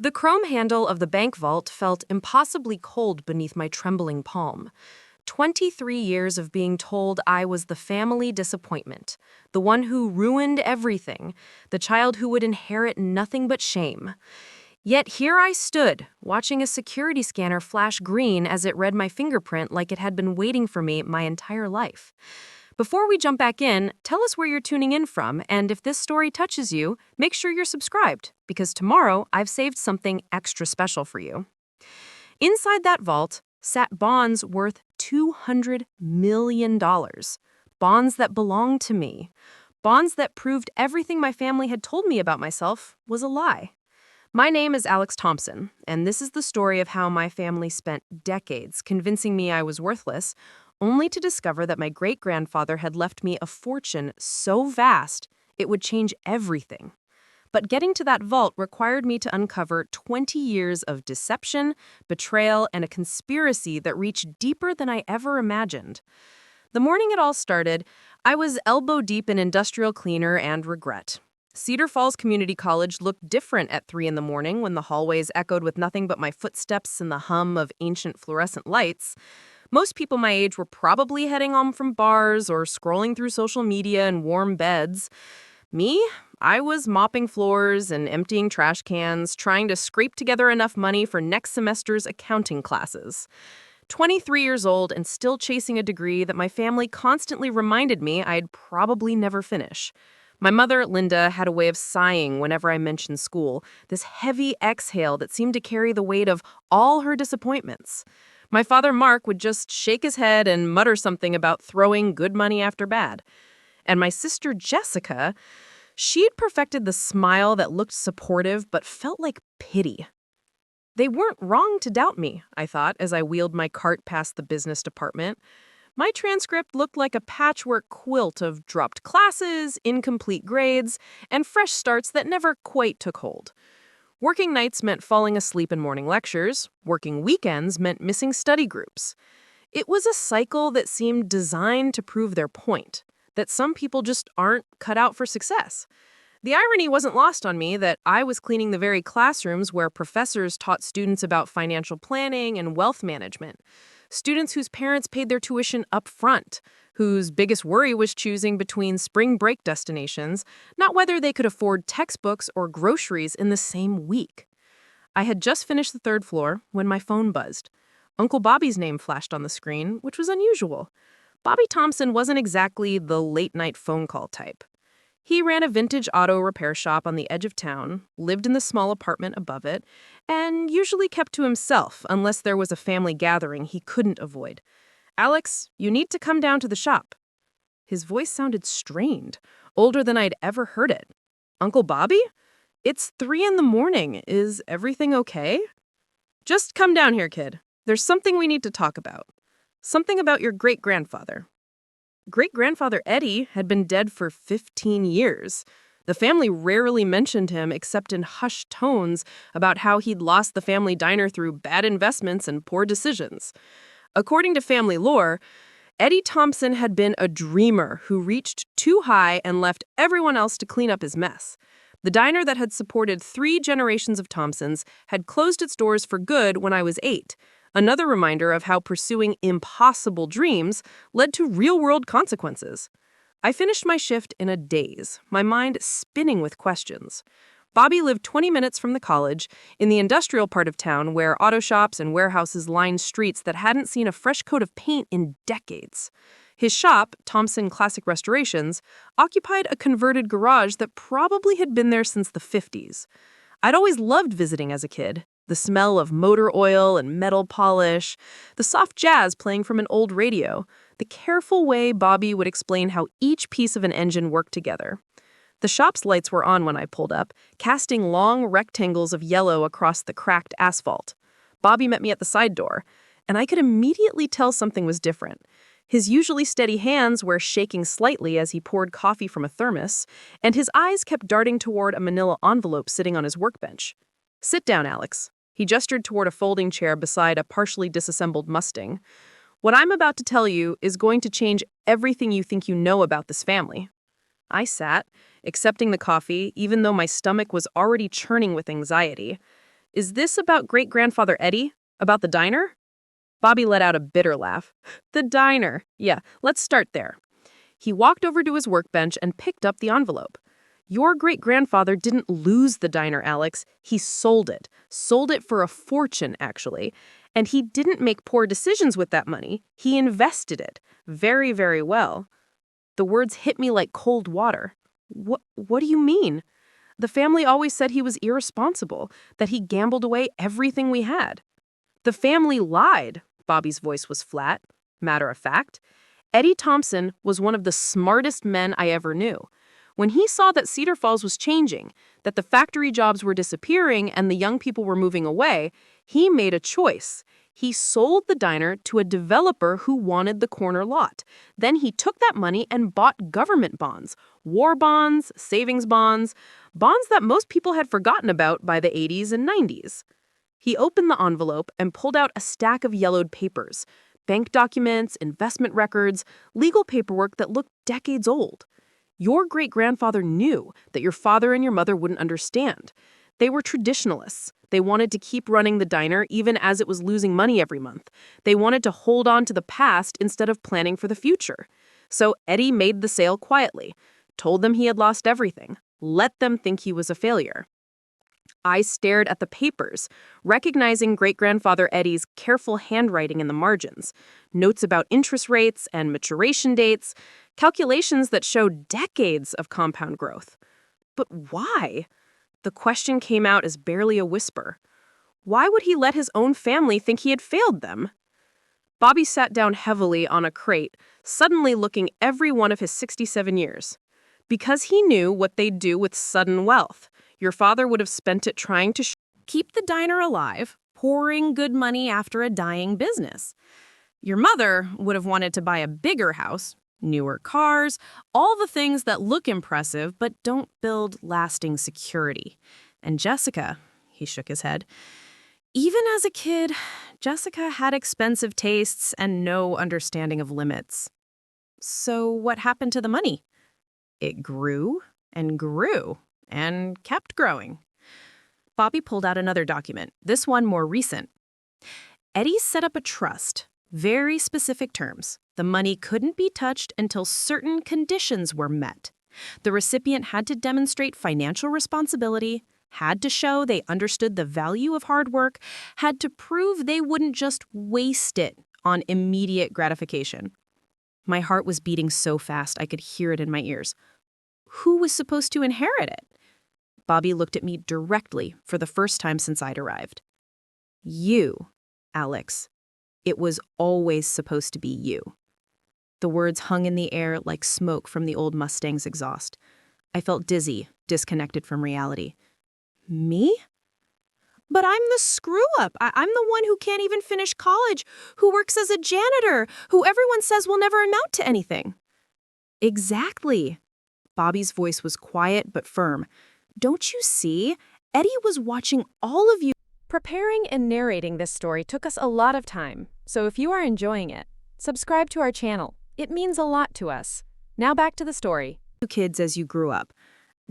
The chrome handle of the bank vault felt impossibly cold beneath my trembling palm. 23 years of being told I was the family disappointment, the one who ruined everything, the child who would inherit nothing but shame. Yet here I stood, watching a security scanner flash green as it read my fingerprint like it had been waiting for me my entire life. Before we jump back in, tell us where you're tuning in from, and if this story touches you, make sure you're subscribed, because tomorrow I've saved something extra special for you. Inside that vault sat bonds worth $200 million. Bonds that belonged to me. Bonds that proved everything my family had told me about myself was a lie. My name is Alex Thompson, and this is the story of how my family spent decades convincing me I was worthless, only to discover that my great-grandfather had left me a fortune so vast it would change everything. But getting to that vault required me to uncover 20 years of deception, betrayal, and a conspiracy that reached deeper than I ever imagined. The morning it all started, I was elbow-deep in industrial cleaner and regret. Cedar Falls Community College looked different at 3 in the morning when the hallways echoed with nothing but my footsteps and the hum of ancient fluorescent lights. Most people my age were probably heading home from bars or scrolling through social media in warm beds. Me? I was mopping floors and emptying trash cans, trying to scrape together enough money for next semester's accounting classes. 23 years old and still chasing a degree that my family constantly reminded me I'd probably never finish. My mother, Linda, had a way of sighing whenever I mentioned school, this heavy exhale that seemed to carry the weight of all her disappointments. My father, Mark, would just shake his head and mutter something about throwing good money after bad. And my sister, Jessica, she'd perfected the smile that looked supportive but felt like pity. They weren't wrong to doubt me, I thought, as I wheeled my cart past the business department. My transcript looked like a patchwork quilt of dropped classes, incomplete grades, and fresh starts that never quite took hold. Working nights meant falling asleep in morning lectures. Working weekends meant missing study groups. It was a cycle that seemed designed to prove their point, that some people just aren't cut out for success. The irony wasn't lost on me that I was cleaning the very classrooms where professors taught students about financial planning and wealth management. Students whose parents paid their tuition up front, whose biggest worry was choosing between spring break destinations, not whether they could afford textbooks or groceries in the same week. I had just finished the 3rd floor when my phone buzzed. Uncle Bobby's name flashed on the screen, which was unusual. Bobby Thompson wasn't exactly the late-night phone call type. He ran a vintage auto repair shop on the edge of town, lived in the small apartment above it, and usually kept to himself unless there was a family gathering he couldn't avoid. "Alex, you need to come down to the shop." His voice sounded strained, older than I'd ever heard it. "Uncle Bobby? It's 3 in the morning. Is everything okay?" "Just come down here, kid. There's something we need to talk about. Something about your great-grandfather." Great-grandfather Eddie had been dead for 15 years. The family rarely mentioned him except in hushed tones about how he'd lost the family diner through bad investments and poor decisions. According to family lore, Eddie Thompson had been a dreamer who reached too high and left everyone else to clean up his mess. The diner that had supported 3 generations of Thompsons had closed its doors for good when I was 8. Another reminder of how pursuing impossible dreams led to real-world consequences. I finished my shift in a daze, my mind spinning with questions. Bobby lived 20 minutes from the college, in the industrial part of town where auto shops and warehouses lined streets that hadn't seen a fresh coat of paint in decades. His shop, Thompson Classic Restorations, occupied a converted garage that probably had been there since the 50s. I'd always loved visiting as a kid. The smell of motor oil and metal polish, the soft jazz playing from an old radio, the careful way Bobby would explain how each piece of an engine worked together. The shop's lights were on when I pulled up, casting long rectangles of yellow across the cracked asphalt. Bobby met me at the side door, and I could immediately tell something was different. His usually steady hands were shaking slightly as he poured coffee from a thermos, and his eyes kept darting toward a manila envelope sitting on his workbench. "Sit down, Alex." He gestured toward a folding chair beside a partially disassembled Mustang. "What I'm about to tell you is going to change everything you think you know about this family." I sat, accepting the coffee, even though my stomach was already churning with anxiety. Is this about great-grandfather Eddie? About the diner? Bobby let out a bitter laugh. The diner. Yeah, let's start there. He walked over to his workbench and picked up the envelope. Your great-grandfather didn't lose the diner, Alex. He sold it. Sold it for a fortune, actually. And he didn't make poor decisions with that money. He invested it. Very, very well. The words hit me like cold water. What do you mean? The family always said he was irresponsible, that he gambled away everything we had. The family lied. Bobby's voice was flat. Matter of fact, Eddie Thompson was one of the smartest men I ever knew. When he saw that Cedar Falls was changing, that the factory jobs were disappearing and the young people were moving away, he made a choice. He sold the diner to a developer who wanted the corner lot. Then he took that money and bought government bonds, war bonds, savings bonds, bonds that most people had forgotten about by the 80s and 90s. He opened the envelope and pulled out a stack of yellowed papers, bank documents, investment records, legal paperwork that looked decades old. Your great-grandfather knew that your father and your mother wouldn't understand. They were traditionalists. They wanted to keep running the diner even as it was losing money every month. They wanted to hold on to the past instead of planning for the future. So Eddie made the sale quietly, told them he had lost everything, let them think he was a failure. I stared at the papers, recognizing great-grandfather Eddie's careful handwriting in the margins, notes about interest rates and maturation dates, calculations that showed decades of compound growth. But why? The question came out as barely a whisper. Why would he let his own family think he had failed them? Bobby sat down heavily on a crate, suddenly looking every one of his 67 years. Because he knew what they'd do with sudden wealth. Your father would have spent it trying to keep the diner alive, pouring good money after a dying business. Your mother would have wanted to buy a bigger house, newer cars, all the things that look impressive but don't build lasting security. And Jessica, he shook his head. Even as a kid, Jessica had expensive tastes and no understanding of limits. So what happened to the money? It grew and grew and kept growing. Bobby pulled out another document, this one more recent. Eddie set up a trust, very specific terms. The money couldn't be touched until certain conditions were met. The recipient had to demonstrate financial responsibility, had to show they understood the value of hard work, had to prove they wouldn't just waste it on immediate gratification. My heart was beating so fast I could hear it in my ears. Who was supposed to inherit it? Bobby looked at me directly for the first time since I'd arrived. You, Alex. It was always supposed to be you. The words hung in the air like smoke from the old Mustang's exhaust. I felt dizzy, disconnected from reality. Me? But I'm the screw-up. I'm the one who can't even finish college, who works as a janitor, who everyone says will never amount to anything. Exactly. Bobby's voice was quiet but firm. Don't you see? Eddie was watching all of you. Preparing and narrating this story took us a lot of time, so if you are enjoying it, subscribe to our channel. It means a lot to us. Now back to the story. Kids as you grew up.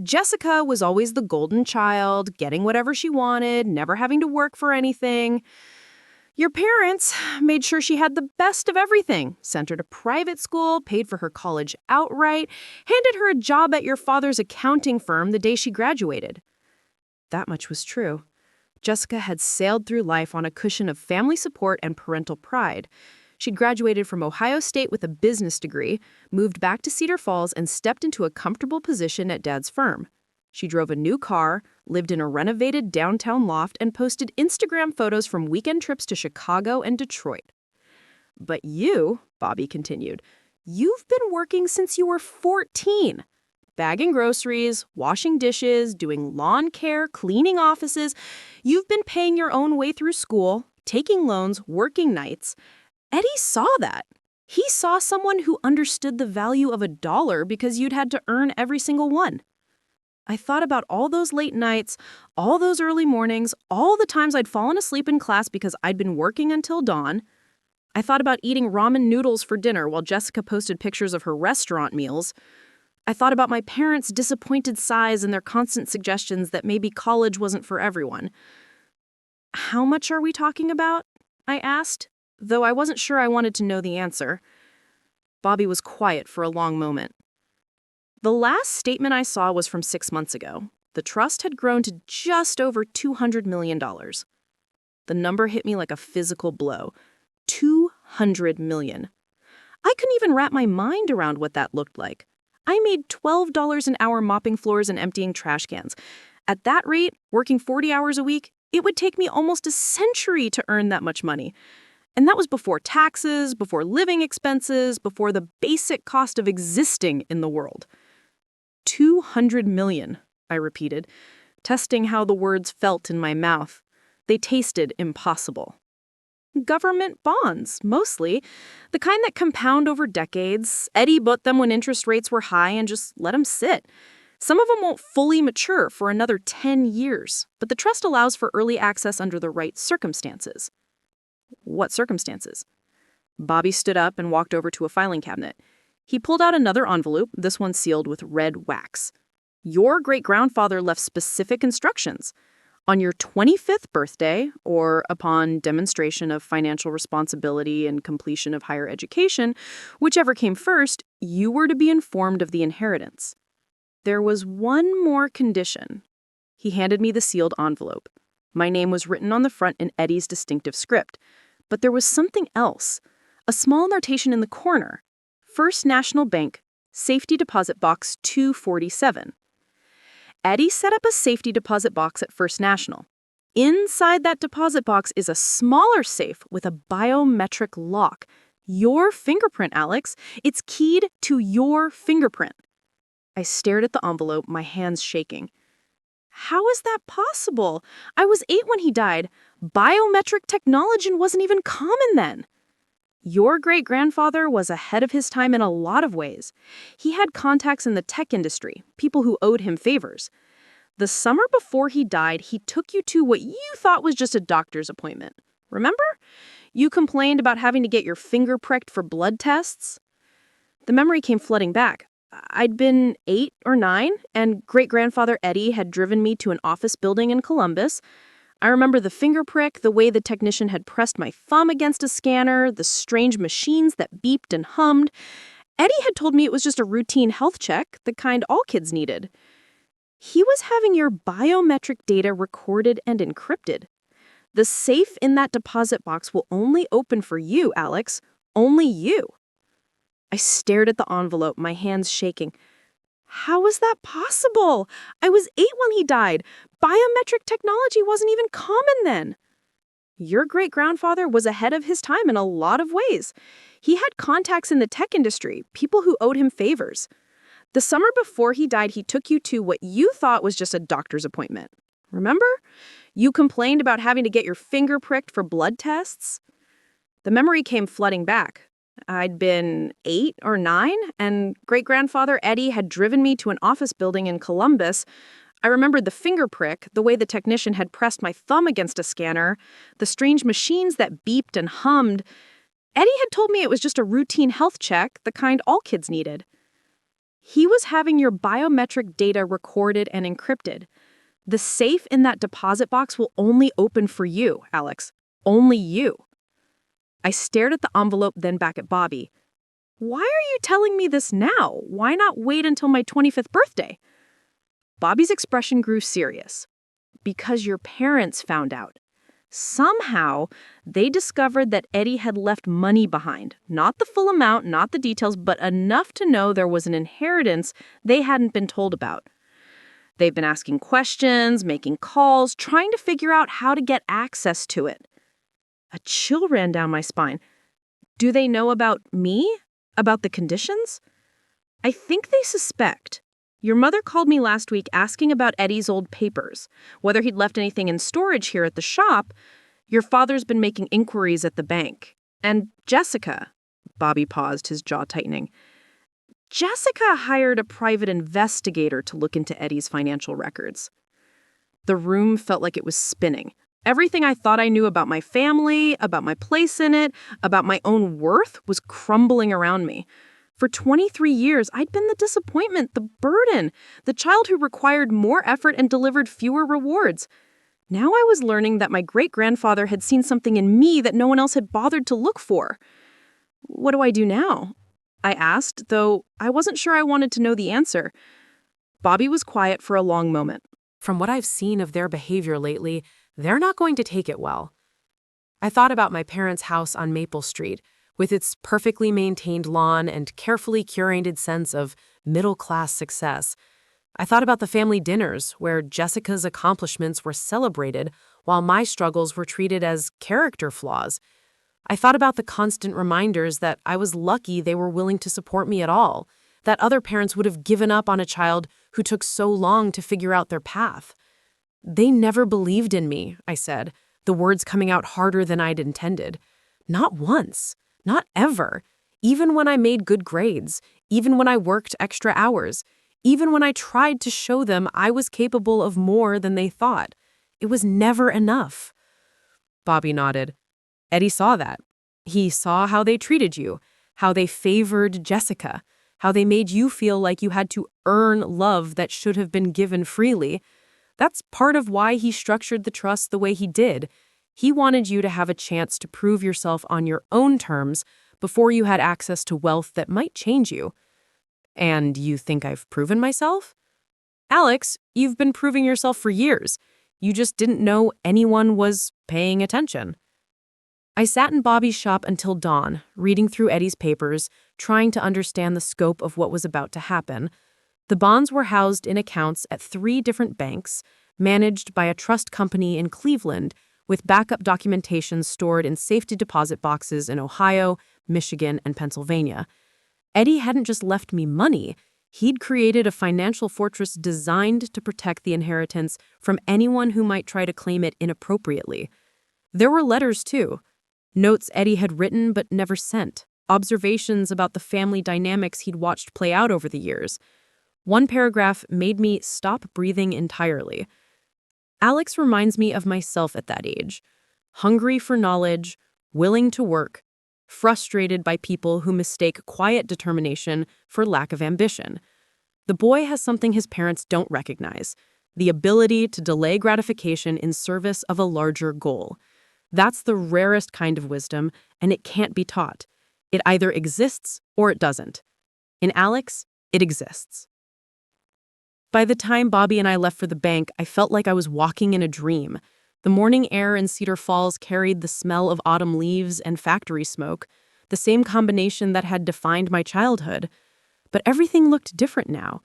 Jessica was always the golden child, getting whatever she wanted, never having to work for anything. Your parents made sure she had the best of everything, sent her to private school, paid for her college outright, handed her a job at your father's accounting firm the day she graduated. That much was true. Jessica had sailed through life on a cushion of family support and parental pride. She'd graduated from Ohio State with a business degree, moved back to Cedar Falls, and stepped into a comfortable position at Dad's firm. She drove a new car, lived in a renovated downtown loft, and posted Instagram photos from weekend trips to Chicago and Detroit. But you, Bobby continued, you've been working since you were 14. Bagging groceries, washing dishes, doing lawn care, cleaning offices. You've been paying your own way through school, taking loans, working nights. Eddie saw that. He saw someone who understood the value of $1 because you'd had to earn every single one. I thought about all those late nights, all those early mornings, all the times I'd fallen asleep in class because I'd been working until dawn. I thought about eating ramen noodles for dinner while Jessica posted pictures of her restaurant meals. I thought about my parents' disappointed sighs and their constant suggestions that maybe college wasn't for everyone. How much are we talking about? I asked, though I wasn't sure I wanted to know the answer. Bobby was quiet for a long moment. The last statement I saw was from 6 months ago. The trust had grown to just over $200 million. The number hit me like a physical blow. $200 million. I couldn't even wrap my mind around what that looked like. I made $12 an hour mopping floors and emptying trash cans. At that rate, working 40 hours a week, it would take me almost a century to earn that much money. And that was before taxes, before living expenses, before the basic cost of existing in the world. 200 million, I repeated, testing how the words felt in my mouth. They tasted impossible. Government bonds, mostly. The kind that compound over decades. Eddie bought them when interest rates were high and just let them sit. Some of them won't fully mature for another 10 years, but the trust allows for early access under the right circumstances. What circumstances? Bobby stood up and walked over to a filing cabinet. He pulled out another envelope, this one sealed with red wax. Your great-grandfather left specific instructions. On your 25th birthday, or upon demonstration of financial responsibility and completion of higher education, whichever came first, you were to be informed of the inheritance. There was one more condition. He handed me the sealed envelope. My name was written on the front in Eddie's distinctive script. But there was something else. A small notation in the corner. First National Bank, Safety Deposit Box 247. Eddie set up a safety deposit box at First National. Inside that deposit box is a smaller safe with a biometric lock. Your fingerprint, Alex. It's keyed to your fingerprint. I stared at the envelope, my hands shaking. How is that possible? I was 8 when he died. Biometric technology wasn't even common then. Your great-grandfather was ahead of his time in a lot of ways. He had contacts in the tech industry, people who owed him favors. The summer before he died, he took you to what you thought was just a doctor's appointment. Remember? You complained about having to get your finger pricked for blood tests. The memory came flooding back. I'd been 8 or 9, and great-grandfather Eddie had driven me to an office building in Columbus. I remember the finger prick, the way the technician had pressed my thumb against a scanner, the strange machines that beeped and hummed. Eddie had told me it was just a routine health check, the kind all kids needed. He was having your biometric data recorded and encrypted. The safe in that deposit box will only open for you, Alex. Only you. I stared at the envelope, my hands shaking. How was that possible? I was 8 when he died. Biometric technology wasn't even common then. Your great-grandfather was ahead of his time in a lot of ways. He had contacts in the tech industry, people who owed him favors. The summer before he died, he took you to what you thought was just a doctor's appointment. Remember? You complained about having to get your finger pricked for blood tests. The memory came flooding back. I'd been 8 or 9, and great-grandfather Eddie had driven me to an office building in Columbus. I remembered the finger prick, the way the technician had pressed my thumb against a scanner, the strange machines that beeped and hummed. Eddie had told me it was just a routine health check, the kind all kids needed. He was having your biometric data recorded and encrypted. The safe in that deposit box will only open for you, Alex. Only you. I stared at the envelope, then back at Bobby. Why are you telling me this now? Why not wait until my 25th birthday? Bobby's expression grew serious. Because your parents found out. Somehow, they discovered that Eddie had left money behind. Not the full amount, not the details, but enough to know there was an inheritance they hadn't been told about. They've been asking questions, making calls, trying to figure out how to get access to it. A chill ran down my spine. Do they know about me? About the conditions? I think they suspect. Your mother called me last week asking about Eddie's old papers, whether he'd left anything in storage here at the shop. Your father's been making inquiries at the bank. And Jessica, Bobby paused, his jaw tightening. Jessica hired a private investigator to look into Eddie's financial records. The room felt like it was spinning. Everything I thought I knew about my family, about my place in it, about my own worth was crumbling around me. For 23 years, I'd been the disappointment, the burden, the child who required more effort and delivered fewer rewards. Now I was learning that my great-grandfather had seen something in me that no one else had bothered to look for. What do I do now? I asked, though I wasn't sure I wanted to know the answer. Bobby was quiet for a long moment. From what I've seen of their behavior lately, they're not going to take it well. I thought about my parents' house on Maple Street, with its perfectly maintained lawn and carefully curated sense of middle-class success. I thought about the family dinners, where Jessica's accomplishments were celebrated while my struggles were treated as character flaws. I thought about the constant reminders that I was lucky they were willing to support me at all, that other parents would have given up on a child who took so long to figure out their path. They never believed in me, I said, the words coming out harder than I'd intended. Not once. Not ever. Even when I made good grades. Even when I worked extra hours. Even when I tried to show them I was capable of more than they thought. It was never enough. Bobby nodded. Eddie saw that. He saw how they treated you, how they favored Jessica, how they made you feel like you had to earn love that should have been given freely. That's part of why he structured the trust the way he did. He wanted you to have a chance to prove yourself on your own terms before you had access to wealth that might change you. And you think I've proven myself? Alex, you've been proving yourself for years. You just didn't know anyone was paying attention. I sat in Bobby's shop until dawn, reading through Eddie's papers, trying to understand the scope of what was about to happen. The bonds were housed in accounts at 3 different banks, managed by a trust company in Cleveland, with backup documentation stored in safety deposit boxes in Ohio, Michigan, and Pennsylvania. Eddie hadn't just left me money. He'd created a financial fortress designed to protect the inheritance from anyone who might try to claim it inappropriately. There were letters, too. Notes Eddie had written but never sent. Observations about the family dynamics he'd watched play out over the years. One paragraph made me stop breathing entirely. Alex reminds me of myself at that age. Hungry for knowledge, willing to work, frustrated by people who mistake quiet determination for lack of ambition. The boy has something his parents don't recognize: the ability to delay gratification in service of a larger goal. That's the rarest kind of wisdom, and it can't be taught. It either exists or it doesn't. In Alex, it exists. By the time Bobby and I left for the bank, I felt like I was walking in a dream. The morning air in Cedar Falls carried the smell of autumn leaves and factory smoke, the same combination that had defined my childhood. But everything looked different now.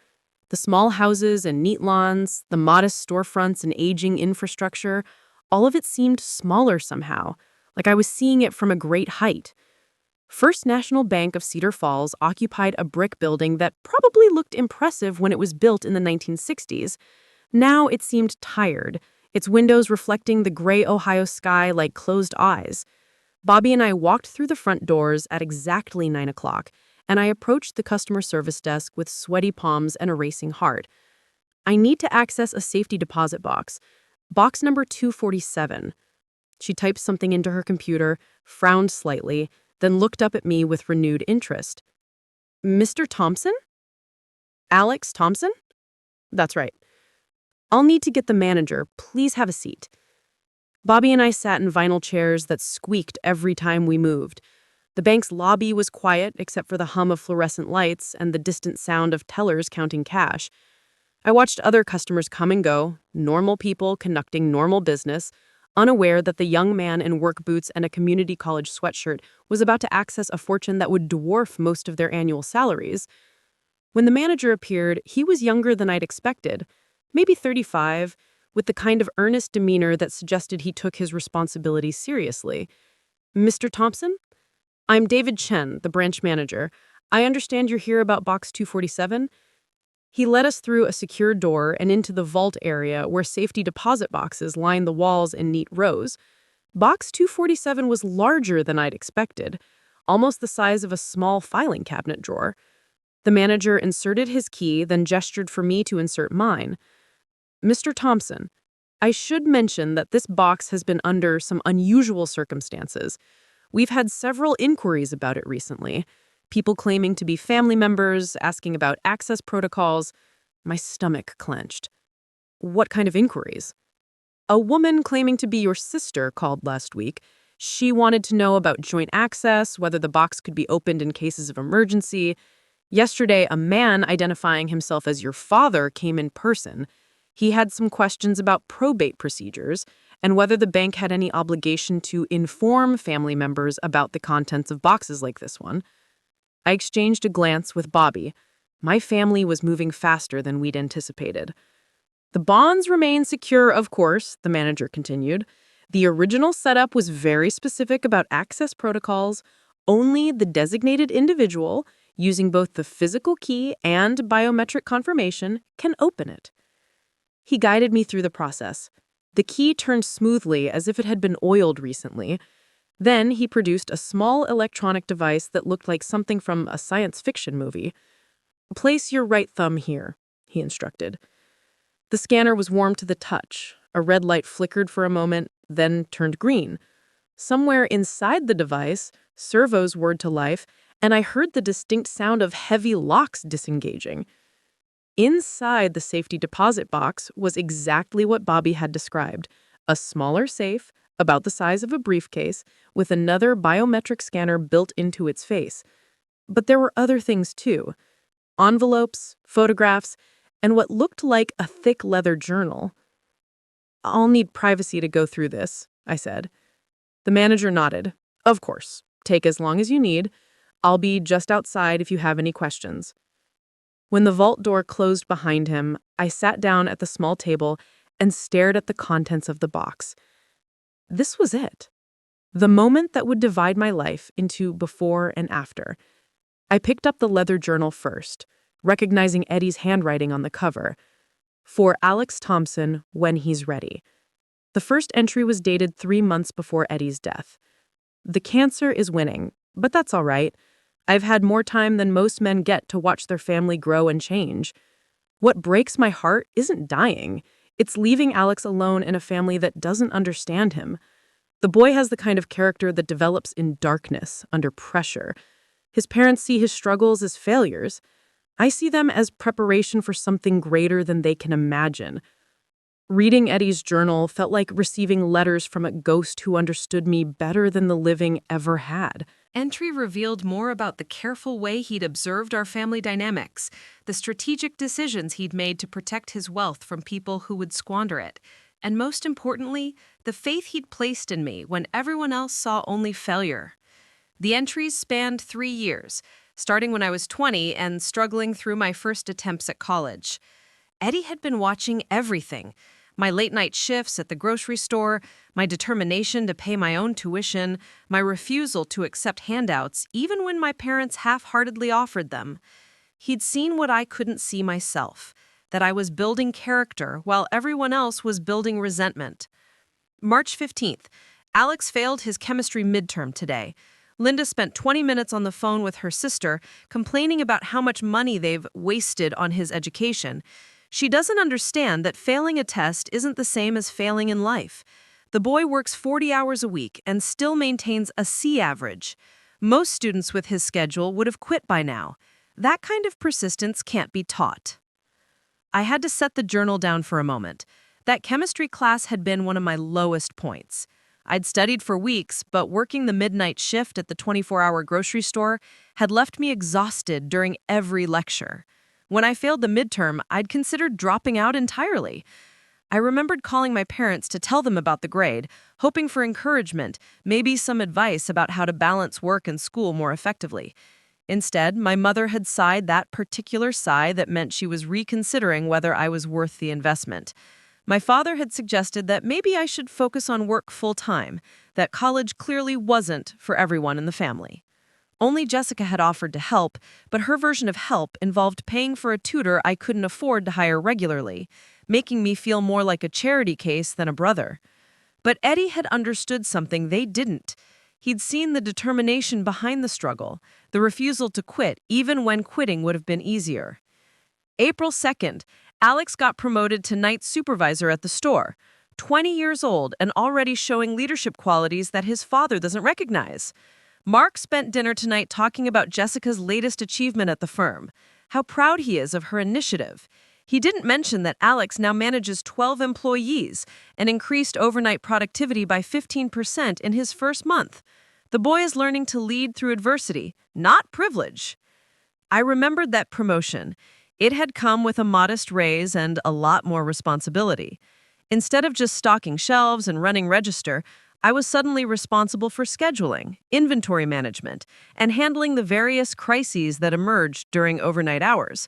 The small houses and neat lawns, the modest storefronts and aging infrastructure, all of it seemed smaller somehow, like I was seeing it from a great height. First National Bank of Cedar Falls occupied a brick building that probably looked impressive when it was built in the 1960s. Now it seemed tired, its windows reflecting the gray Ohio sky like closed eyes. Bobby and I walked through the front doors at exactly 9 o'clock, and I approached the customer service desk with sweaty palms and a racing heart. I need to access a safety deposit box. Box number 247. She typed something into her computer, frowned slightly, then looked up at me with renewed interest. Mr. Thompson? Alex Thompson? That's right. I'll need to get the manager. Please have a seat. Bobby and I sat in vinyl chairs that squeaked every time we moved. The bank's lobby was quiet except for the hum of fluorescent lights and the distant sound of tellers counting cash. I watched other customers come and go, normal people conducting normal business, unaware that the young man in work boots and a community college sweatshirt was about to access a fortune that would dwarf most of their annual salaries. When the manager appeared, he was younger than I'd expected, maybe 35, with the kind of earnest demeanor that suggested he took his responsibilities seriously. Mr. Thompson? I'm David Chen, the branch manager. I understand you're here about box 247? He led us through a secure door and into the vault area where safety deposit boxes lined the walls in neat rows. Box 247 was larger than I'd expected, almost the size of a small filing cabinet drawer. The manager inserted his key, then gestured for me to insert mine. Mr. Thompson, I should mention that this box has been under some unusual circumstances. We've had several inquiries about it recently. People claiming to be family members, asking about access protocols. My stomach clenched. What kind of inquiries? A woman claiming to be your sister called last week. She wanted to know about joint access, whether the box could be opened in cases of emergency. Yesterday, a man identifying himself as your father came in person. He had some questions about probate procedures and whether the bank had any obligation to inform family members about the contents of boxes like this one. I exchanged a glance with Bobby. My family was moving faster than we'd anticipated. The bonds remain secure, of course, the manager continued. The original setup was very specific about access protocols. Only the designated individual, using both the physical key and biometric confirmation, can open it. He guided me through the process. The key turned smoothly as if it had been oiled recently. Then he produced a small electronic device that looked like something from a science fiction movie. "Place your right thumb here," he instructed. The scanner was warm to the touch. A red light flickered for a moment, then turned green. Somewhere inside the device, servos whirred to life, and I heard the distinct sound of heavy locks disengaging. Inside the safety deposit box was exactly what Bobby had described, a smaller safe, about the size of a briefcase, with another biometric scanner built into its face. But there were other things too. Envelopes, photographs, and what looked like a thick leather journal. "I'll need privacy to go through this," I said. The manager nodded. "Of course. Take as long as you need. I'll be just outside if you have any questions." When the vault door closed behind him, I sat down at the small table and stared at the contents of the box. This was it. The moment that would divide my life into before and after. I picked up the leather journal first, recognizing Eddie's handwriting on the cover. "For Alex Thompson, when he's ready." The first entry was dated 3 months before Eddie's death. "The cancer is winning, but that's all right. I've had more time than most men get to watch their family grow and change. What breaks my heart isn't dying. It's leaving Alex alone in a family that doesn't understand him. The boy has the kind of character that develops in darkness, under pressure. His parents see his struggles as failures. I see them as preparation for something greater than they can imagine." Reading Eddie's journal felt like receiving letters from a ghost who understood me better than the living ever had. Entry revealed more about the careful way he'd observed our family dynamics, the strategic decisions he'd made to protect his wealth from people who would squander it, and most importantly, the faith he'd placed in me when everyone else saw only failure. The entries spanned 3 years, starting when I was 20 and struggling through my first attempts at college. Eddie had been watching everything. My late-night shifts at the grocery store, my determination to pay my own tuition, my refusal to accept handouts even when my parents half-heartedly offered them. He'd seen what I couldn't see myself, that I was building character while everyone else was building resentment. March 15th, Alex failed his chemistry midterm today. Linda spent 20 minutes on the phone with her sister, complaining about how much money they've wasted on his education. She doesn't understand that failing a test isn't the same as failing in life. The boy works 40 hours a week and still maintains a C average. Most students with his schedule would have quit by now. That kind of persistence can't be taught. I had to set the journal down for a moment. That chemistry class had been one of my lowest points. I'd studied for weeks, but working the midnight shift at the 24-hour grocery store had left me exhausted during every lecture. When I failed the midterm, I'd considered dropping out entirely. I remembered calling my parents to tell them about the grade, hoping for encouragement, maybe some advice about how to balance work and school more effectively. Instead, my mother had sighed that particular sigh that meant she was reconsidering whether I was worth the investment. My father had suggested that maybe I should focus on work full-time, that college clearly wasn't for everyone in the family. Only Jessica had offered to help, but her version of help involved paying for a tutor I couldn't afford to hire regularly, making me feel more like a charity case than a brother. But Eddie had understood something they didn't. He'd seen the determination behind the struggle, the refusal to quit even when quitting would have been easier. April 2nd, Alex got promoted to night supervisor at the store, 20 years old and already showing leadership qualities that his father doesn't recognize. Mark spent dinner tonight talking about Jessica's latest achievement at the firm, how proud he is of her initiative. He didn't mention that Alex now manages 12 employees and increased overnight productivity by 15% in his first month. The boy is learning to lead through adversity, not privilege. I remembered that promotion. It had come with a modest raise and a lot more responsibility. Instead of just stocking shelves and running register, I was suddenly responsible for scheduling, inventory management, and handling the various crises that emerged during overnight hours.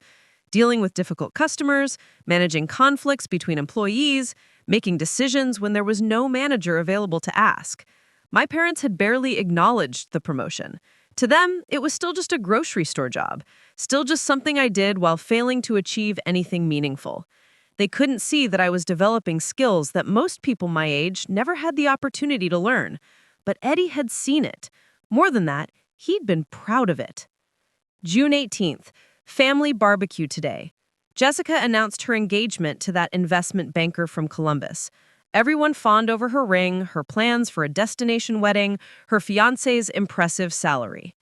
Dealing with difficult customers, managing conflicts between employees, making decisions when there was no manager available to ask. My parents had barely acknowledged the promotion. To them, it was still just a grocery store job, still just something I did while failing to achieve anything meaningful. They couldn't see that I was developing skills that most people my age never had the opportunity to learn. But Eddie had seen it. More than that, he'd been proud of it. June 18th, family barbecue today. Jessica announced her engagement to that investment banker from Columbus. Everyone fawned over her ring, her plans for a destination wedding, her fiancé's impressive salary.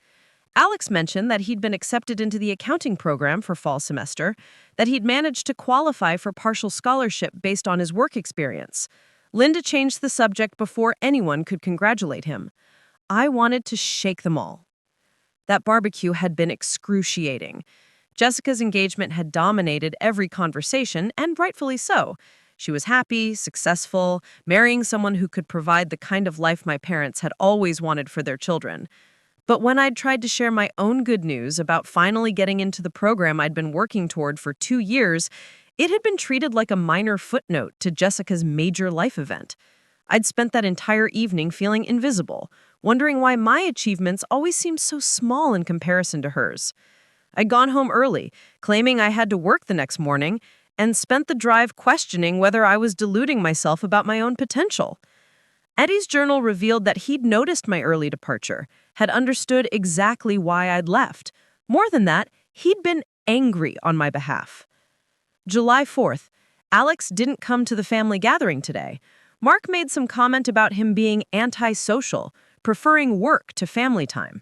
Alex mentioned that he'd been accepted into the accounting program for fall semester, that he'd managed to qualify for partial scholarship based on his work experience. Linda changed the subject before anyone could congratulate him. I wanted to shake them all. That barbecue had been excruciating. Jessica's engagement had dominated every conversation, and rightfully so. She was happy, successful, marrying someone who could provide the kind of life my parents had always wanted for their children. But when I'd tried to share my own good news about finally getting into the program I'd been working toward for 2 years, it had been treated like a minor footnote to Jessica's major life event. I'd spent that entire evening feeling invisible, wondering why my achievements always seemed so small in comparison to hers. I'd gone home early, claiming I had to work the next morning, and spent the drive questioning whether I was deluding myself about my own potential. Eddie's journal revealed that he'd noticed my early departure, had understood exactly why I'd left. More than that, he'd been angry on my behalf. July 4th, Alex didn't come to the family gathering today. Mark made some comment about him being antisocial, preferring work to family time.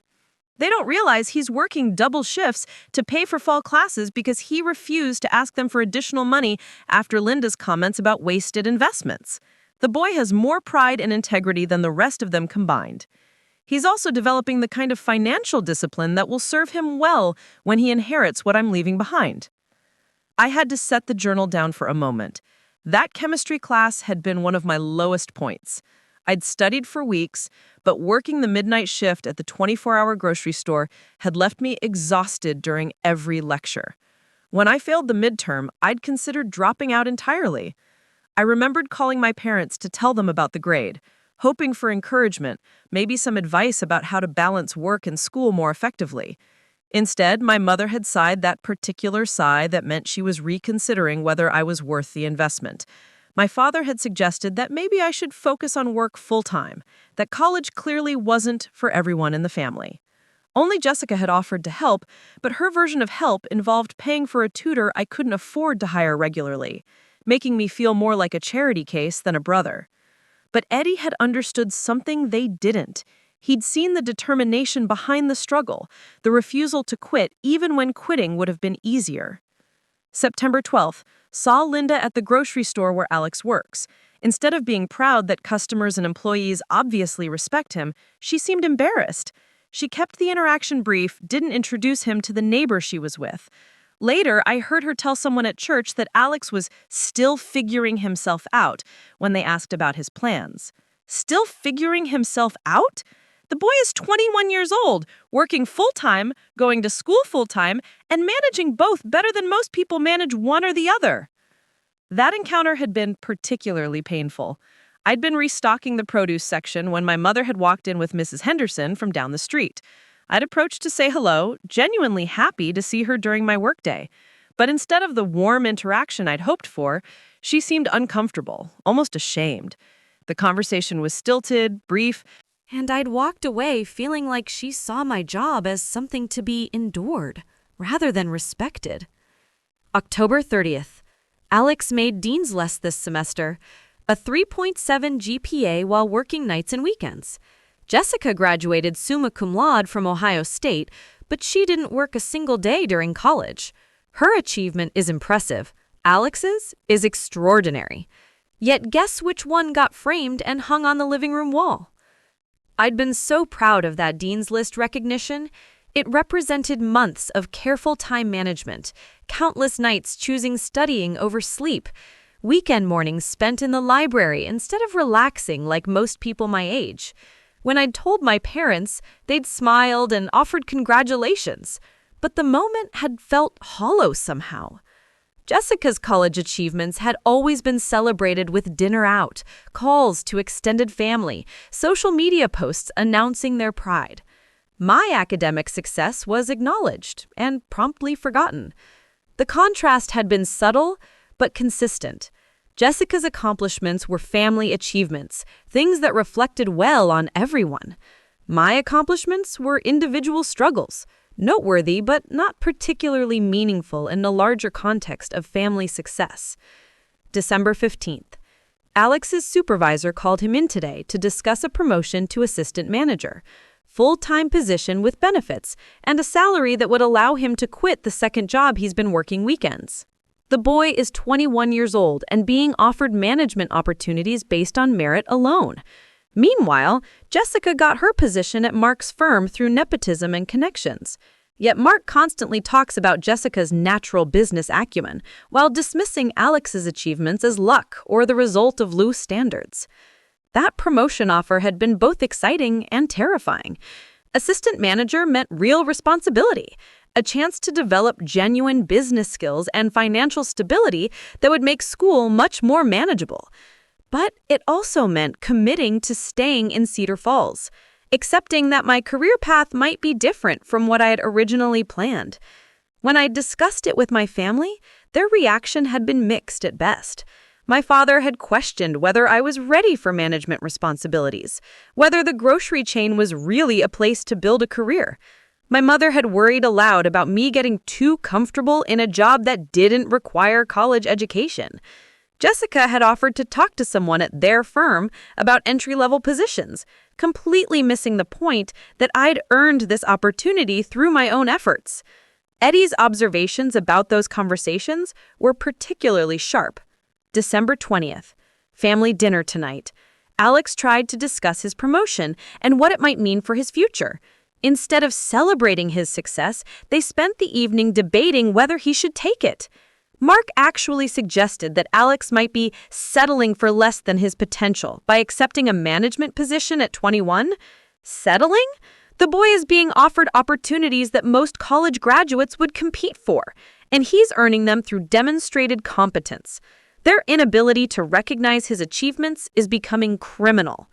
They don't realize he's working double shifts to pay for fall classes because he refused to ask them for additional money after Linda's comments about wasted investments. The boy has more pride and integrity than the rest of them combined. He's also developing the kind of financial discipline that will serve him well when he inherits what I'm leaving behind. I had to set the journal down for a moment. That chemistry class had been one of my lowest points. I'd studied for weeks, but working the midnight shift at the 24-hour grocery store had left me exhausted during every lecture. When I failed the midterm, I'd considered dropping out entirely. I remembered calling my parents to tell them about the grade, hoping for encouragement, maybe some advice about how to balance work and school more effectively. Instead, my mother had sighed that particular sigh that meant she was reconsidering whether I was worth the investment. My father had suggested that maybe I should focus on work full-time, that college clearly wasn't for everyone in the family. Only Jessica had offered to help, but her version of help involved paying for a tutor I couldn't afford to hire regularly, making me feel more like a charity case than a brother. But Eddie had understood something they didn't. He'd seen the determination behind the struggle, the refusal to quit even when quitting would have been easier. September 12th, saw Linda at the grocery store where Alex works. Instead of being proud that customers and employees obviously respect him, she seemed embarrassed. She kept the interaction brief, didn't introduce him to the neighbor she was with. Later, I heard her tell someone at church that Alex was still figuring himself out when they asked about his plans. Still figuring himself out? The boy is 21 years old, working full-time, going to school full-time, and managing both better than most people manage one or the other. That encounter had been particularly painful. I'd been restocking the produce section when my mother had walked in with Mrs. Henderson from down the street. I'd approached to say hello, genuinely happy to see her during my workday. But instead of the warm interaction I'd hoped for, she seemed uncomfortable, almost ashamed. The conversation was stilted, brief, and I'd walked away feeling like she saw my job as something to be endured, rather than respected. October 30th. Alex made dean's list this semester, a 3.7 GPA while working nights and weekends. Jessica graduated summa cum laude from Ohio State, but she didn't work a single day during college. Her achievement is impressive, Alex's is extraordinary. Yet guess which one got framed and hung on the living room wall? I'd been so proud of that Dean's List recognition. It represented months of careful time management, countless nights choosing studying over sleep, weekend mornings spent in the library instead of relaxing like most people my age. When I'd told my parents, they'd smiled and offered congratulations, but the moment had felt hollow somehow. Jessica's college achievements had always been celebrated with dinner out, calls to extended family, social media posts announcing their pride. My academic success was acknowledged and promptly forgotten. The contrast had been subtle but consistent. Jessica's accomplishments were family achievements, things that reflected well on everyone. My accomplishments were individual struggles, noteworthy but not particularly meaningful in the larger context of family success. December 15th. Alex's supervisor called him in today to discuss a promotion to assistant manager, full-time position with benefits, and a salary that would allow him to quit the second job he's been working weekends. The boy is 21 years old and being offered management opportunities based on merit alone. Meanwhile, Jessica got her position at Mark's firm through nepotism and connections. Yet Mark constantly talks about Jessica's natural business acumen, while dismissing Alex's achievements as luck or the result of loose standards. That promotion offer had been both exciting and terrifying. Assistant manager meant real responsibility, a chance to develop genuine business skills and financial stability that would make school much more manageable. But it also meant committing to staying in Cedar Falls, accepting that my career path might be different from what I had originally planned. When I discussed it with my family, their reaction had been mixed at best. My father had questioned whether I was ready for management responsibilities, whether the grocery chain was really a place to build a career. My mother had worried aloud about me getting too comfortable in a job that didn't require college education. Jessica had offered to talk to someone at their firm about entry-level positions, completely missing the point that I'd earned this opportunity through my own efforts. Eddie's observations about those conversations were particularly sharp. December 20th. Family dinner tonight. Alex tried to discuss his promotion and what it might mean for his future. Instead of celebrating his success, they spent the evening debating whether he should take it. Mark actually suggested that Alex might be settling for less than his potential by accepting a management position at 21. Settling? The boy is being offered opportunities that most college graduates would compete for, and he's earning them through demonstrated competence. Their inability to recognize his achievements is becoming criminal.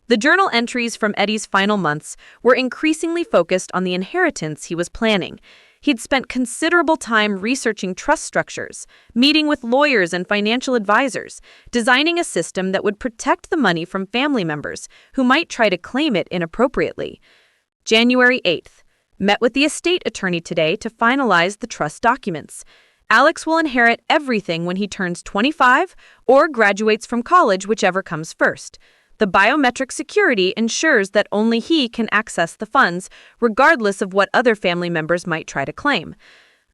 The journal entries from Eddie's final months were increasingly focused on the inheritance he was planning. He'd spent considerable time researching trust structures, meeting with lawyers and financial advisors, designing a system that would protect the money from family members who might try to claim it inappropriately. January 8th. Met with the estate attorney today to finalize the trust documents. Alex will inherit everything when he turns 25 or graduates from college, whichever comes first. The biometric security ensures that only he can access the funds, regardless of what other family members might try to claim.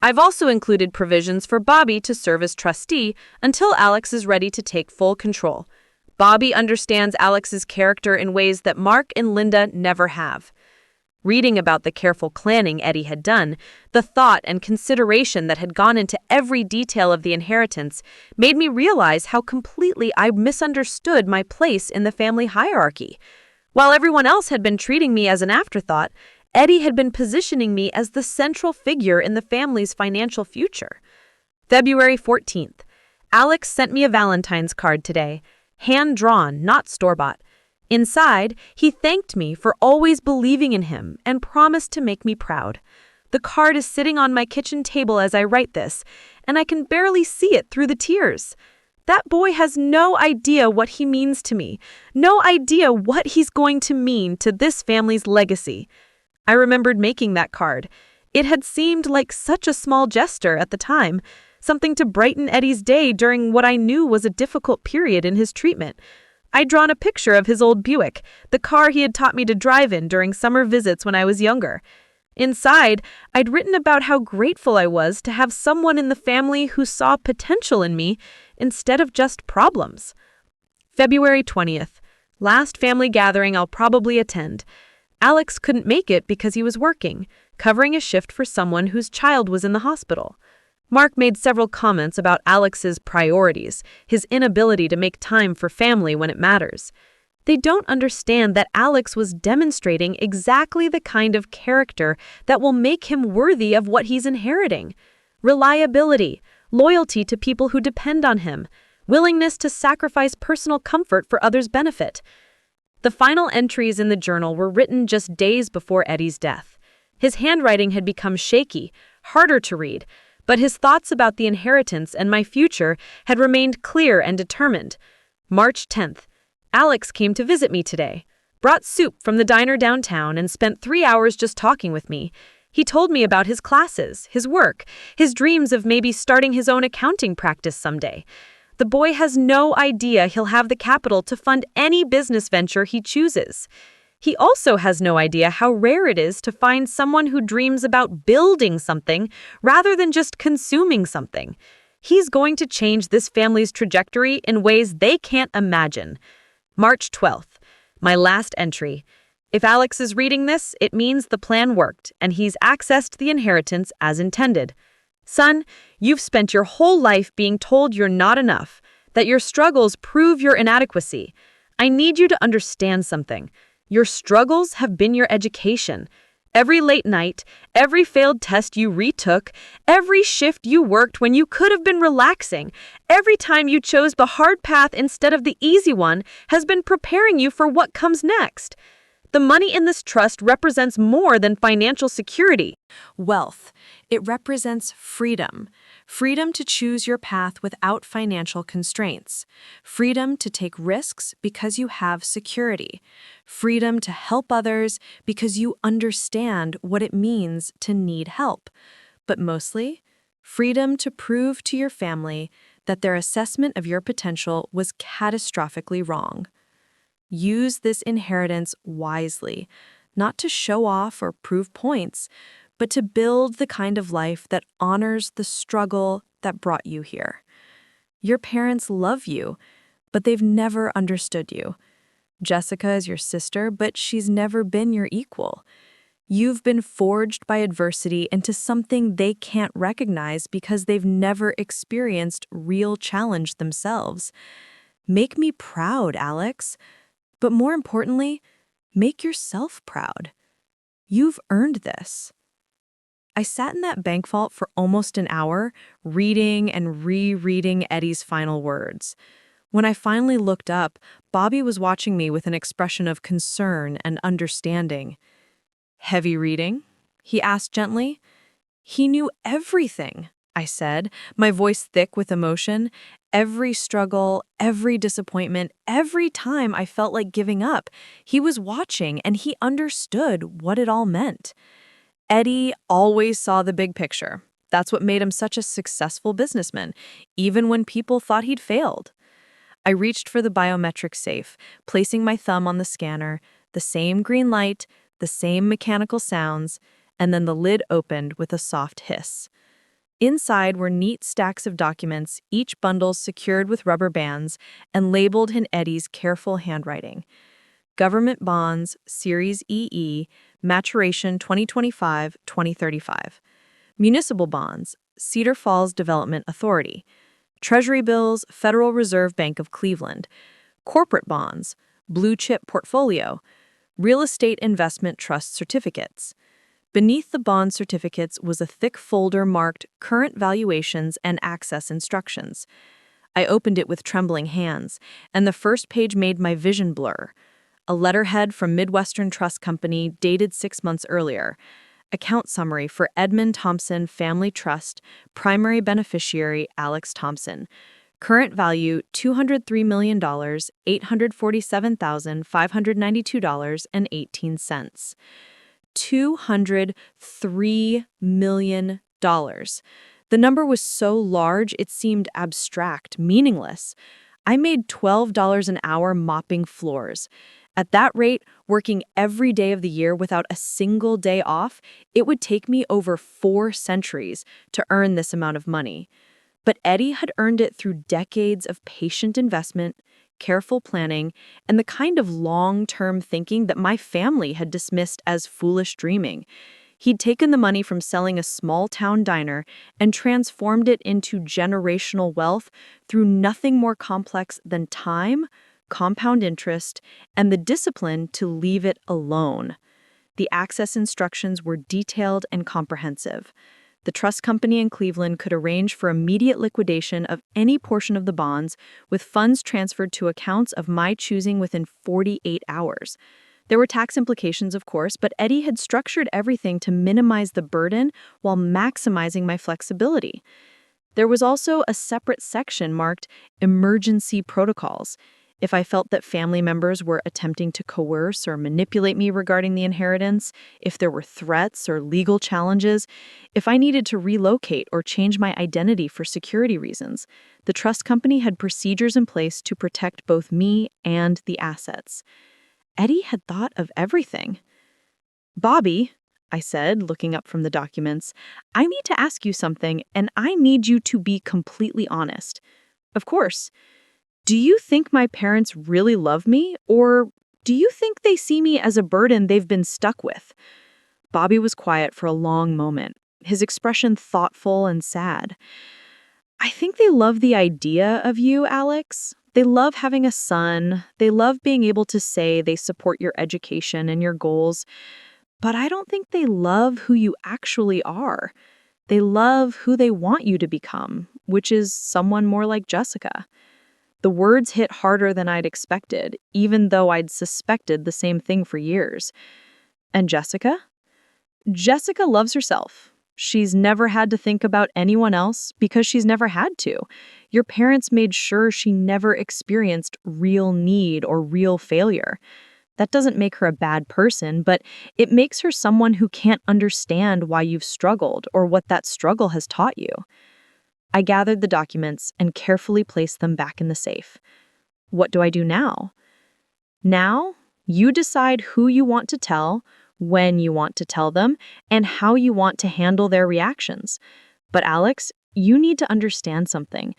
I've also included provisions for Bobby to serve as trustee until Alex is ready to take full control. Bobby understands Alex's character in ways that Mark and Linda never have. Reading about the careful planning Eddie had done, the thought and consideration that had gone into every detail of the inheritance made me realize how completely I misunderstood my place in the family hierarchy. While everyone else had been treating me as an afterthought, Eddie had been positioning me as the central figure in the family's financial future. February 14th. Alex sent me a Valentine's card today, hand-drawn, not store-bought. Inside, he thanked me for always believing in him and promised to make me proud. The card is sitting on my kitchen table as I write this, and I can barely see it through the tears. That boy has no idea what he means to me, no idea what he's going to mean to this family's legacy. I remembered making that card. It had seemed like such a small gesture at the time, something to brighten Eddie's day during what I knew was a difficult period in his treatment. I'd drawn a picture of his old Buick, the car he had taught me to drive in during summer visits when I was younger. Inside, I'd written about how grateful I was to have someone in the family who saw potential in me instead of just problems. February 20th. Last family gathering I'll probably attend. Alex couldn't make it because he was working, covering a shift for someone whose child was in the hospital. Mark made several comments about Alex's priorities, his inability to make time for family when it matters. They don't understand that Alex was demonstrating exactly the kind of character that will make him worthy of what he's inheriting. Reliability, loyalty to people who depend on him, willingness to sacrifice personal comfort for others' benefit. The final entries in the journal were written just days before Eddie's death. His handwriting had become shaky, harder to read, but his thoughts about the inheritance and my future had remained clear and determined. March 10th. Alex came to visit me today, brought soup from the diner downtown, and spent 3 hours just talking with me. He told me about his classes, his work, his dreams of maybe starting his own accounting practice someday. The boy has no idea he'll have the capital to fund any business venture he chooses. He also has no idea how rare it is to find someone who dreams about building something rather than just consuming something. He's going to change this family's trajectory in ways they can't imagine. March 12th, my last entry. If Alex is reading this, it means the plan worked and he's accessed the inheritance as intended. Son, you've spent your whole life being told you're not enough, that your struggles prove your inadequacy. I need you to understand something. Your struggles have been your education. Every late night, every failed test you retook, every shift you worked when you could have been relaxing, every time you chose the hard path instead of the easy one has been preparing you for what comes next. The money in this trust represents more than financial security. Wealth. It represents freedom. Freedom to choose your path without financial constraints. Freedom to take risks because you have security. Freedom to help others because you understand what it means to need help. But mostly, freedom to prove to your family that their assessment of your potential was catastrophically wrong. Use this inheritance wisely, not to show off or prove points, but to build the kind of life that honors the struggle that brought you here. Your parents love you, but they've never understood you. Jessica is your sister, but she's never been your equal. You've been forged by adversity into something they can't recognize because they've never experienced real challenge themselves. Make me proud, Alex. But more importantly, make yourself proud. You've earned this. I sat in that bank vault for almost an hour, reading and rereading Eddie's final words. When I finally looked up, Bobby was watching me with an expression of concern and understanding. "Heavy reading?" he asked gently. "He knew everything," I said, my voice thick with emotion. Every struggle, every disappointment, every time I felt like giving up, he was watching and he understood what it all meant. Eddie always saw the big picture. That's what made him such a successful businessman, even when people thought he'd failed. I reached for the biometric safe, placing my thumb on the scanner, the same green light, the same mechanical sounds, and then the lid opened with a soft hiss. Inside were neat stacks of documents, each bundle secured with rubber bands and labeled in Eddie's careful handwriting. Government bonds, Series EE, maturation 2025-2035. Municipal bonds, Cedar Falls Development Authority. Treasury bills, Federal Reserve Bank of Cleveland. Corporate bonds, Blue Chip Portfolio. Real Estate Investment Trust Certificates. Beneath the bond certificates was a thick folder marked Current Valuations and Access Instructions. I opened it with trembling hands, and the first page made my vision blur. A letterhead from Midwestern Trust Company dated 6 months earlier. Account summary for Edmund Thompson Family Trust, primary beneficiary Alex Thompson. Current value $203,847,592.18. $203 million. The number was so large it seemed abstract, meaningless. I made $12 an hour mopping floors. At that rate, working every day of the year without a single day off, it would take me over 4 centuries to earn this amount of money. But Eddie had earned it through decades of patient investment, careful planning, and the kind of long-term thinking that my family had dismissed as foolish dreaming. He'd taken the money from selling a small-town diner and transformed it into generational wealth through nothing more complex than time, compound interest, and the discipline to leave it alone. The access instructions were detailed and comprehensive. The trust company in Cleveland could arrange for immediate liquidation of any portion of the bonds, with funds transferred to accounts of my choosing within 48 hours. There were tax implications, of course, but Eddie had structured everything to minimize the burden while maximizing my flexibility. There was also a separate section marked Emergency Protocols. If I felt that family members were attempting to coerce or manipulate me regarding the inheritance, if there were threats or legal challenges, if I needed to relocate or change my identity for security reasons, the trust company had procedures in place to protect both me and the assets. Eddie had thought of everything. "Bobby," I said, looking up from the documents, "I need to ask you something, and I need you to be completely honest." "Of course. Do you think my parents really love me, or do you think they see me as a burden they've been stuck with?" Bobby was quiet for a long moment, his expression thoughtful and sad. "I think they love the idea of you, Alex. They love having a son. They love being able to say they support your education and your goals. But I don't think they love who you actually are. They love who they want you to become, which is someone more like Jessica." The words hit harder than I'd expected, even though I'd suspected the same thing for years. "And Jessica?" "Jessica loves herself. She's never had to think about anyone else because she's never had to. Your parents made sure she never experienced real need or real failure. That doesn't make her a bad person, but it makes her someone who can't understand why you've struggled or what that struggle has taught you." I gathered the documents and carefully placed them back in the safe. What do I do now? Now, you decide who you want to tell, when you want to tell them, and how you want to handle their reactions. But Alex, you need to understand something.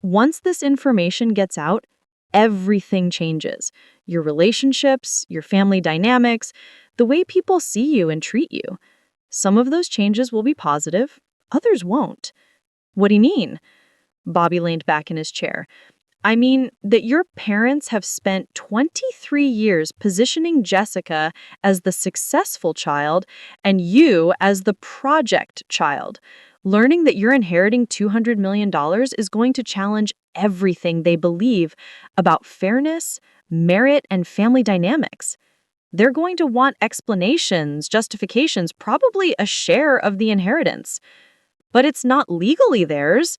Once this information gets out, everything changes. Your relationships, your family dynamics, the way people see you and treat you. Some of those changes will be positive, others won't. "What do you mean?" Bobby leaned back in his chair. "I mean that your parents have spent 23 years positioning Jessica as the successful child and you as the project child. Learning that you're inheriting $200 million is going to challenge everything they believe about fairness, merit, and family dynamics. They're going to want explanations, justifications, probably a share of the inheritance. But it's not legally theirs."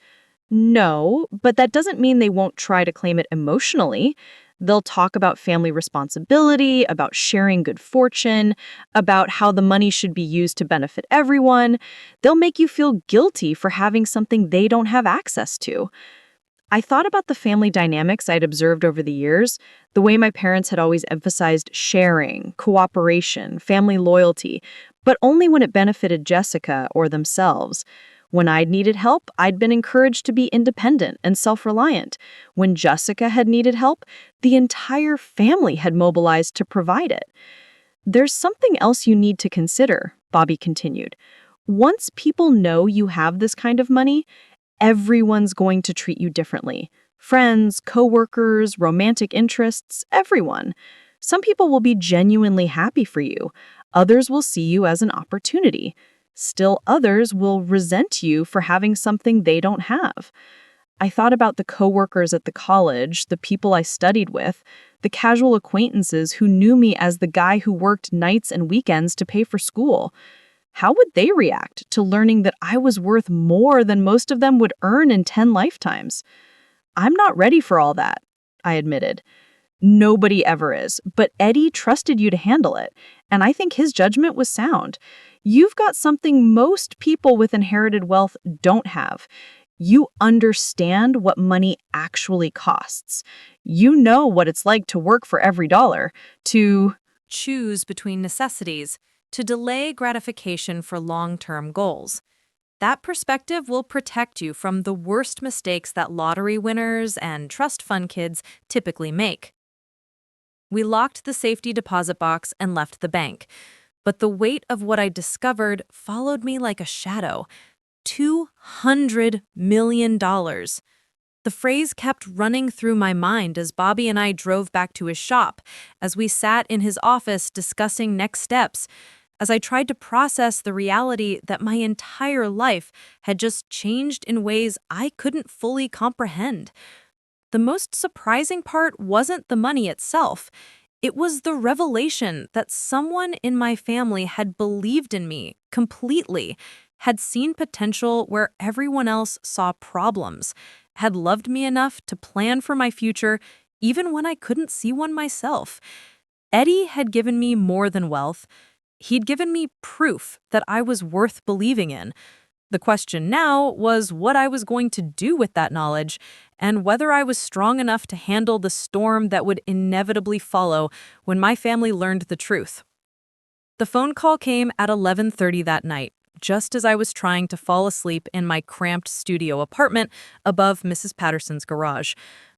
"No, but that doesn't mean they won't try to claim it emotionally. They'll talk about family responsibility, about sharing good fortune, about how the money should be used to benefit everyone. They'll make you feel guilty for having something they don't have access to." I thought about the family dynamics I'd observed over the years, the way my parents had always emphasized sharing, cooperation, family loyalty, but only when it benefited Jessica or themselves. When I'd needed help, I'd been encouraged to be independent and self-reliant. When Jessica had needed help, the entire family had mobilized to provide it. "There's something else you need to consider," Bobby continued. "Once people know you have this kind of money, everyone's going to treat you differently. Friends, coworkers, romantic interests, everyone. Some people will be genuinely happy for you. Others will see you as an opportunity. Still others will resent you for having something they don't have." I thought about the coworkers at the college, the people I studied with, the casual acquaintances who knew me as the guy who worked nights and weekends to pay for school. How would they react to learning that I was worth more than most of them would earn in 10 lifetimes? "I'm not ready for all that," I admitted. "Nobody ever is, but Eddie trusted you to handle it, and I think his judgment was sound. You've got something most people with inherited wealth don't have. You understand what money actually costs. You know what it's like to work for every dollar, to Choose between necessities, to delay gratification for long-term goals. That perspective will protect you from the worst mistakes that lottery winners and trust fund kids typically make. We locked the safety deposit box and left the bank, but the weight of what I discovered followed me like a shadow. $200 million. The phrase kept running through my mind as Bobby and I drove back to his shop, as we sat in his office discussing next steps, as I tried to process the reality that my entire life had just changed in ways I couldn't fully comprehend. The most surprising part wasn't the money itself. It was the revelation that someone in my family had believed in me completely, had seen potential where everyone else saw problems, had loved me enough to plan for my future even when I couldn't see one myself. Eddie had given me more than wealth. He'd given me proof that I was worth believing in. The question now was what I was going to do with that knowledge and whether I was strong enough to handle the storm that would inevitably follow when my family learned the truth. The phone call came at 11:30 that night, just as I was trying to fall asleep in my cramped studio apartment above Mrs. Patterson's garage.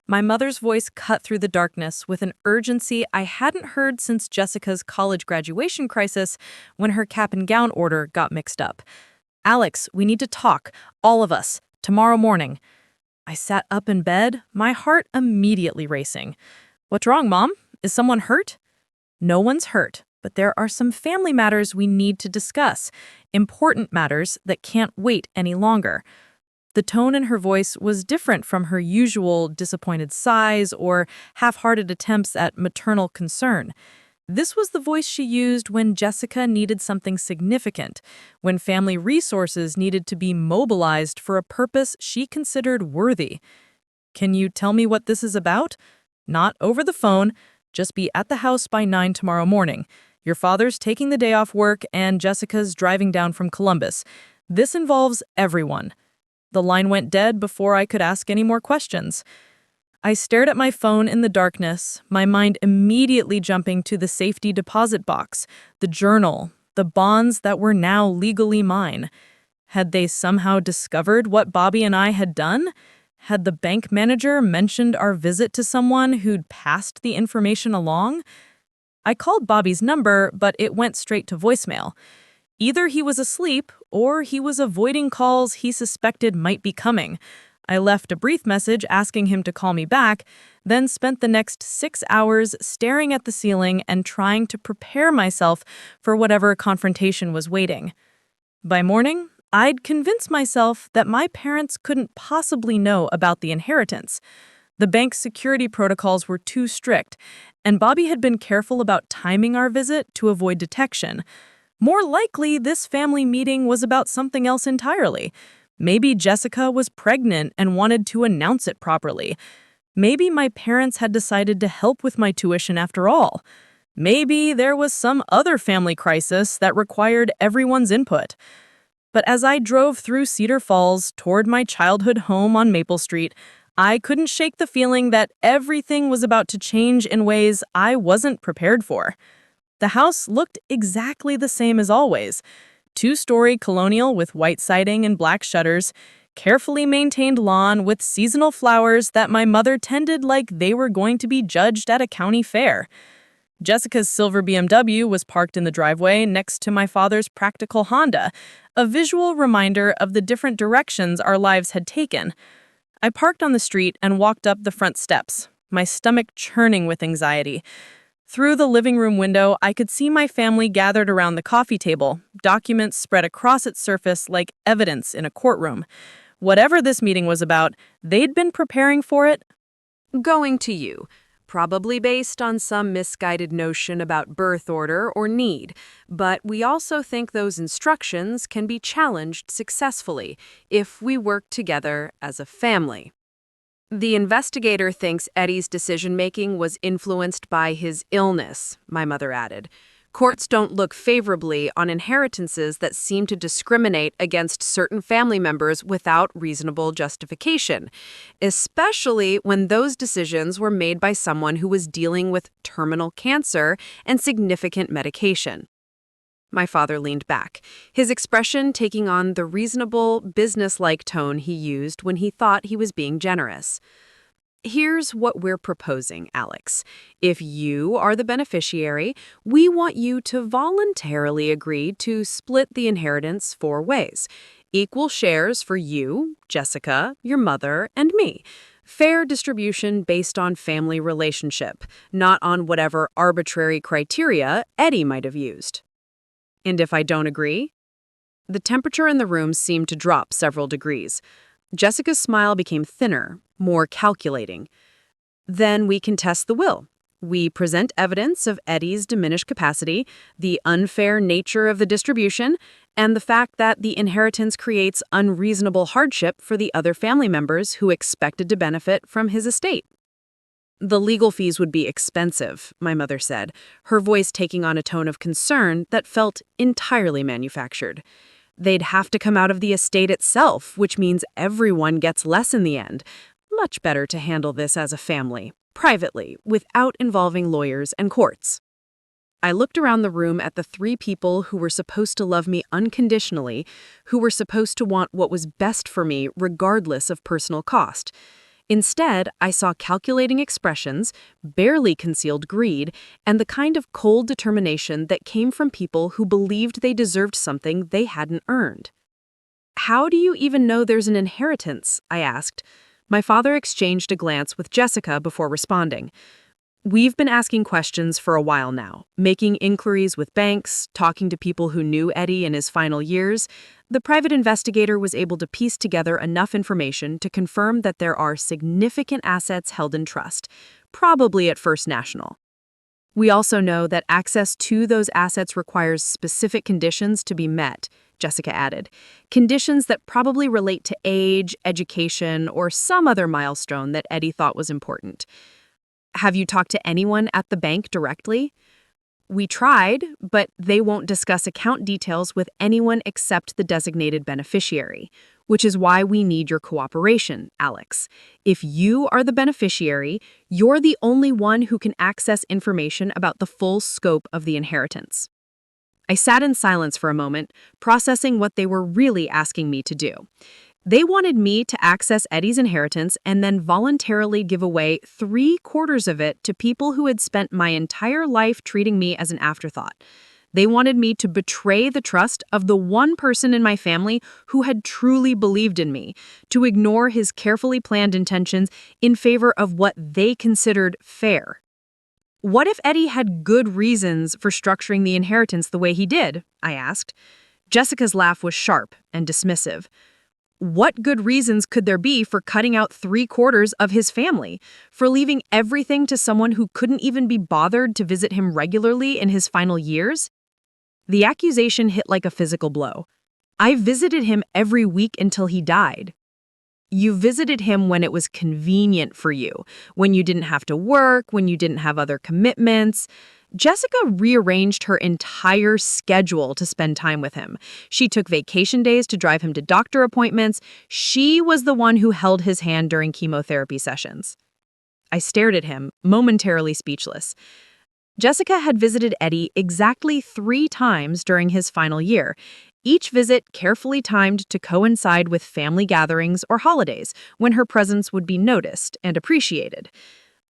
My mother's voice cut through the darkness with an urgency I hadn't heard since Jessica's college graduation crisis when her cap and gown order got mixed up. "Alex, we need to talk, all of us, tomorrow morning." I sat up in bed, my heart immediately racing. "What's wrong, Mom? Is someone hurt?" "No one's hurt, but there are some family matters we need to discuss, important matters that can't wait any longer." The tone in her voice was different from her usual disappointed sighs or half-hearted attempts at maternal concern. This was the voice she used when Jessica needed something significant, when family resources needed to be mobilized for a purpose she considered worthy. "Can you tell me what this is about? Not over the phone, just be at the house by 9 tomorrow morning. Your father's taking the day off work and Jessica's driving down from Columbus. This involves everyone." The line went dead before I could ask any more questions. I stared at my phone in the darkness, my mind immediately jumping to the safety deposit box, the journal, the bonds that were now legally mine. Had they somehow discovered what Bobby and I had done? Had the bank manager mentioned our visit to someone who'd passed the information along? I called Bobby's number, but it went straight to voicemail. Either he was asleep or he was avoiding calls he suspected might be coming. I left a brief message asking him to call me back, then spent the next 6 hours staring at the ceiling and trying to prepare myself for whatever confrontation was waiting. By morning, I'd convinced myself that my parents couldn't possibly know about the inheritance. The bank's security protocols were too strict, and Bobby had been careful about timing our visit to avoid detection. More likely, this family meeting was about something else entirely. Maybe Jessica was pregnant and wanted to announce it properly. Maybe my parents had decided to help with my tuition after all. Maybe there was some other family crisis that required everyone's input. But as I drove through Cedar Falls toward my childhood home on Maple Street, I couldn't shake the feeling that everything was about to change in ways I wasn't prepared for. The house looked exactly the same as always. Two-story colonial with white siding and black shutters, carefully maintained lawn with seasonal flowers that my mother tended like they were going to be judged at a county fair. Jessica's silver BMW was parked in the driveway next to my father's practical Honda, a visual reminder of the different directions our lives had taken. I parked on the street and walked up the front steps, my stomach churning with anxiety. Through the living room window, I could see my family gathered around the coffee table, documents spread across its surface like evidence in a courtroom. Whatever this meeting was about, they'd been preparing for it. "Going to you, probably based on some misguided notion about birth order or need, but we also think those instructions can be challenged successfully if we work together as a family." The investigator thinks Eddie's decision-making was influenced by his illness, my mother added. Courts don't look favorably on inheritances that seem to discriminate against certain family members without reasonable justification, especially when those decisions were made by someone who was dealing with terminal cancer and significant medication. My father leaned back, his expression taking on the reasonable, business-like tone he used when he thought he was being generous. Here's what we're proposing, Alex. If you are the beneficiary, we want you to voluntarily agree to split the inheritance 4 ways. Equal shares for you, Jessica, your mother, and me. Fair distribution based on family relationship, not on whatever arbitrary criteria Eddie might have used. And if I don't agree? The temperature in the room seemed to drop several degrees. Jessica's smile became thinner, more calculating. Then we contest the will. We present evidence of Eddie's diminished capacity, the unfair nature of the distribution, and the fact that the inheritance creates unreasonable hardship for the other family members who expected to benefit from his estate. The legal fees would be expensive, my mother said, her voice taking on a tone of concern that felt entirely manufactured. They'd have to come out of the estate itself, which means everyone gets less in the end. Much better to handle this as a family, privately, without involving lawyers and courts. I looked around the room at the 3 people who were supposed to love me unconditionally, who were supposed to want what was best for me regardless of personal cost. Instead, I saw calculating expressions, barely concealed greed, and the kind of cold determination that came from people who believed they deserved something they hadn't earned. "How do you even know there's an inheritance?" I asked. My father exchanged a glance with Jessica before responding. "We've been asking questions for a while now, making inquiries with banks, talking to people who knew Eddie in his final years. The private investigator was able to piece together enough information to confirm that there are significant assets held in trust, probably at First National. We also know that access to those assets requires specific conditions to be met," Jessica added. "Conditions that probably relate to age, education, or some other milestone that Eddie thought was important. Have you talked to anyone at the bank directly?" "We tried, but they won't discuss account details with anyone except the designated beneficiary, which is why we need your cooperation, Alex. If you are the beneficiary, you're the only one who can access information about the full scope of the inheritance." I sat in silence for a moment, processing what they were really asking me to do. They wanted me to access Eddie's inheritance and then voluntarily give away 3/4 of it to people who had spent my entire life treating me as an afterthought. They wanted me to betray the trust of the one person in my family who had truly believed in me, to ignore his carefully planned intentions in favor of what they considered fair. "What if Eddie had good reasons for structuring the inheritance the way he did?" I asked. Jessica's laugh was sharp and dismissive. "What good reasons could there be for cutting out 3/4 of his family, for leaving everything to someone who couldn't even be bothered to visit him regularly in his final years?" The accusation hit like a physical blow. "I visited him every week until he died." "You visited him when it was convenient for you, when you didn't have to work, when you didn't have other commitments." Jessica rearranged her entire schedule to spend time with him. She took vacation days to drive him to doctor appointments. She was the one who held his hand during chemotherapy sessions. I stared at him, momentarily speechless. Jessica had visited Eddie exactly 3 times during his final year, each visit carefully timed to coincide with family gatherings or holidays, when her presence would be noticed and appreciated.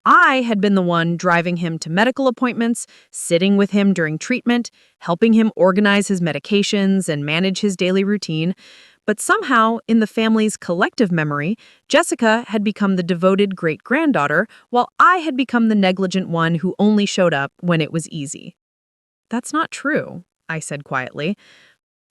I had been the one driving him to medical appointments, sitting with him during treatment, helping him organize his medications and manage his daily routine. But somehow, in the family's collective memory, Jessica had become the devoted great-granddaughter, while I had become the negligent one who only showed up when it was easy. "That's not true," I said quietly.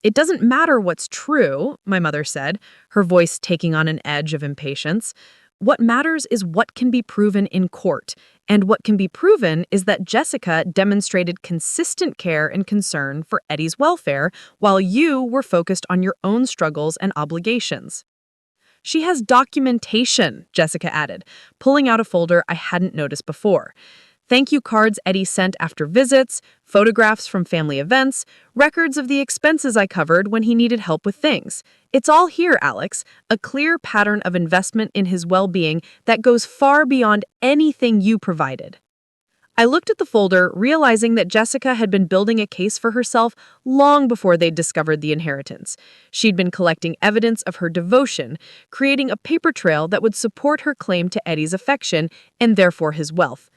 "It doesn't matter what's true," my mother said, her voice taking on an edge of impatience. "What matters is what can be proven in court, and what can be proven is that Jessica demonstrated consistent care and concern for Eddie's welfare while you were focused on your own struggles and obligations." "She has documentation," Jessica added, pulling out a folder I hadn't noticed before. Thank you cards Eddie sent after visits, photographs from family events, records of the expenses I covered when he needed help with things. It's all here, Alex, a clear pattern of investment in his well-being that goes far beyond anything you provided. I looked at the folder, realizing that Jessica had been building a case for herself long before they'd discovered the inheritance. She'd been collecting evidence of her devotion, creating a paper trail that would support her claim to Eddie's affection and therefore his wealth.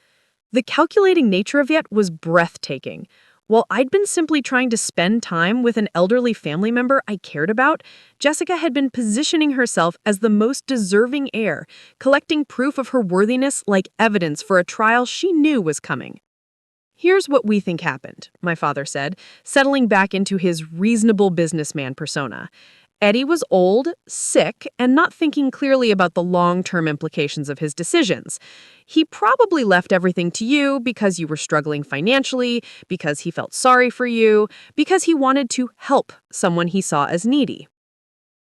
The calculating nature of it was breathtaking. While I'd been simply trying to spend time with an elderly family member I cared about, Jessica had been positioning herself as the most deserving heir, collecting proof of her worthiness like evidence for a trial she knew was coming. Here's what we think happened, my father said, settling back into his reasonable businessman persona. Eddie was old, sick, and not thinking clearly about the long-term implications of his decisions. He probably left everything to you because you were struggling financially, because he felt sorry for you, because he wanted to help someone he saw as needy.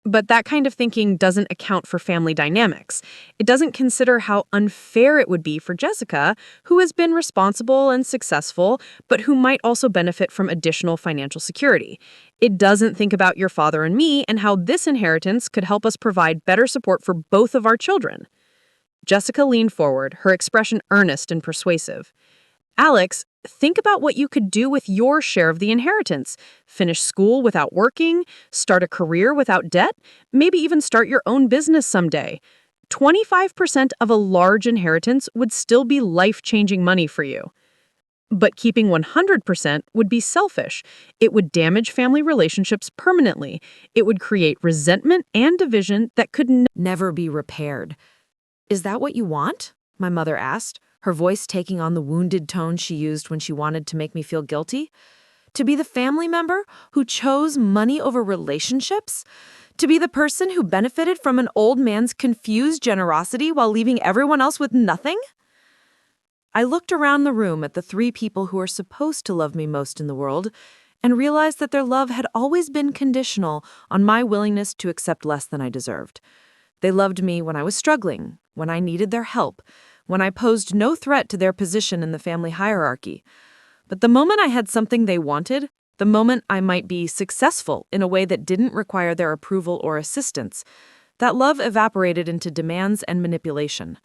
But that kind of thinking doesn't account for family dynamics. It doesn't consider how unfair it would be for Jessica, who has been responsible and successful, but who might also benefit from additional financial security. It doesn't think about your father and me and how this inheritance could help us provide better support for both of our children. Jessica leaned forward, her expression earnest and persuasive. Alex, think about what you could do with your share of the inheritance. Finish school without working, start a career without debt, maybe even start your own business someday. 25% of a large inheritance would still be life-changing money for you. But keeping 100% would be selfish. It would damage family relationships permanently. It would create resentment and division that could Never be repaired. Is that what you want? My mother asked, her voice taking on the wounded tone she used when she wanted to make me feel guilty. To be the family member who chose money over relationships? To be the person who benefited from an old man's confused generosity while leaving everyone else with nothing? I looked around the room at the three people who are supposed to love me most in the world and realized that their love had always been conditional on my willingness to accept less than I deserved. They loved me when I was struggling, when I needed their help, when I posed no threat to their position in the family hierarchy. But the moment I had something they wanted, the moment I might be successful in a way that didn't require their approval or assistance, that love evaporated into demands and manipulation.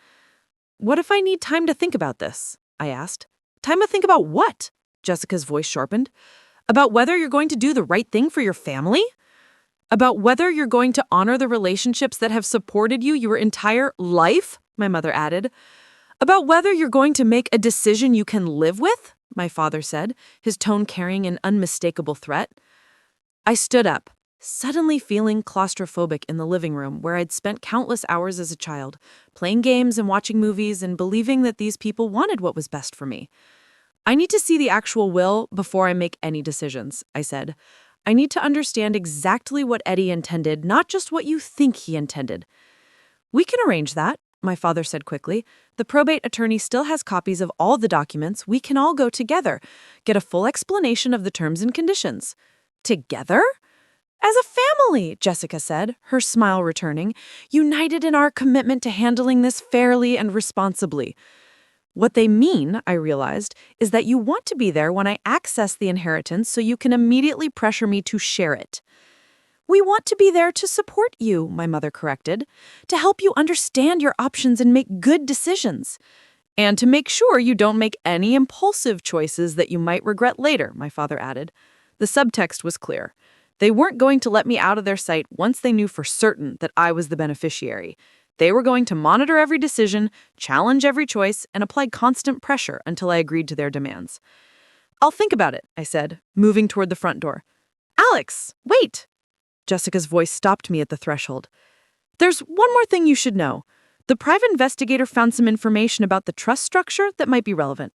What if I need time to think about this? I asked. Time to think about what? Jessica's voice sharpened. About whether you're going to do the right thing for your family? About whether you're going to honor the relationships that have supported you your entire life? My mother added. About whether you're going to make a decision you can live with? My father said, his tone carrying an unmistakable threat. I stood up, suddenly feeling claustrophobic in the living room where I'd spent countless hours as a child, playing games and watching movies and believing that these people wanted what was best for me. I need to see the actual will before I make any decisions, I said. I need to understand exactly what Eddie intended, not just what you think he intended. We can arrange that, my father said quickly. The probate attorney still has copies of all the documents. We can all go together, get a full explanation of the terms and conditions. Together? As a family, Jessica said, her smile returning, united in our commitment to handling this fairly and responsibly. What they mean, I realized, is that you want to be there when I access the inheritance so you can immediately pressure me to share it. We want to be there to support you, my mother corrected, to help you understand your options and make good decisions. And to make sure you don't make any impulsive choices that you might regret later, my father added. The subtext was clear. They weren't going to let me out of their sight once they knew for certain that I was the beneficiary. They were going to monitor every decision, challenge every choice, and apply constant pressure until I agreed to their demands. I'll think about it, I said, moving toward the front door. Alex, wait! Jessica's voice stopped me at the threshold. There's one more thing you should know. The private investigator found some information about the trust structure that might be relevant.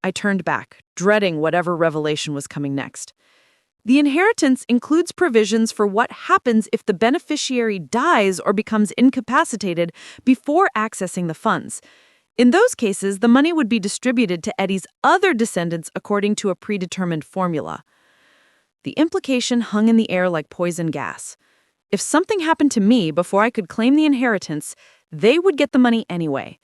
I turned back, dreading whatever revelation was coming next. The inheritance includes provisions for what happens if the beneficiary dies or becomes incapacitated before accessing the funds. In those cases, the money would be distributed to Eddie's other descendants according to a predetermined formula. The implication hung in the air like poison gas. If something happened to me before I could claim the inheritance, they would get the money anyway.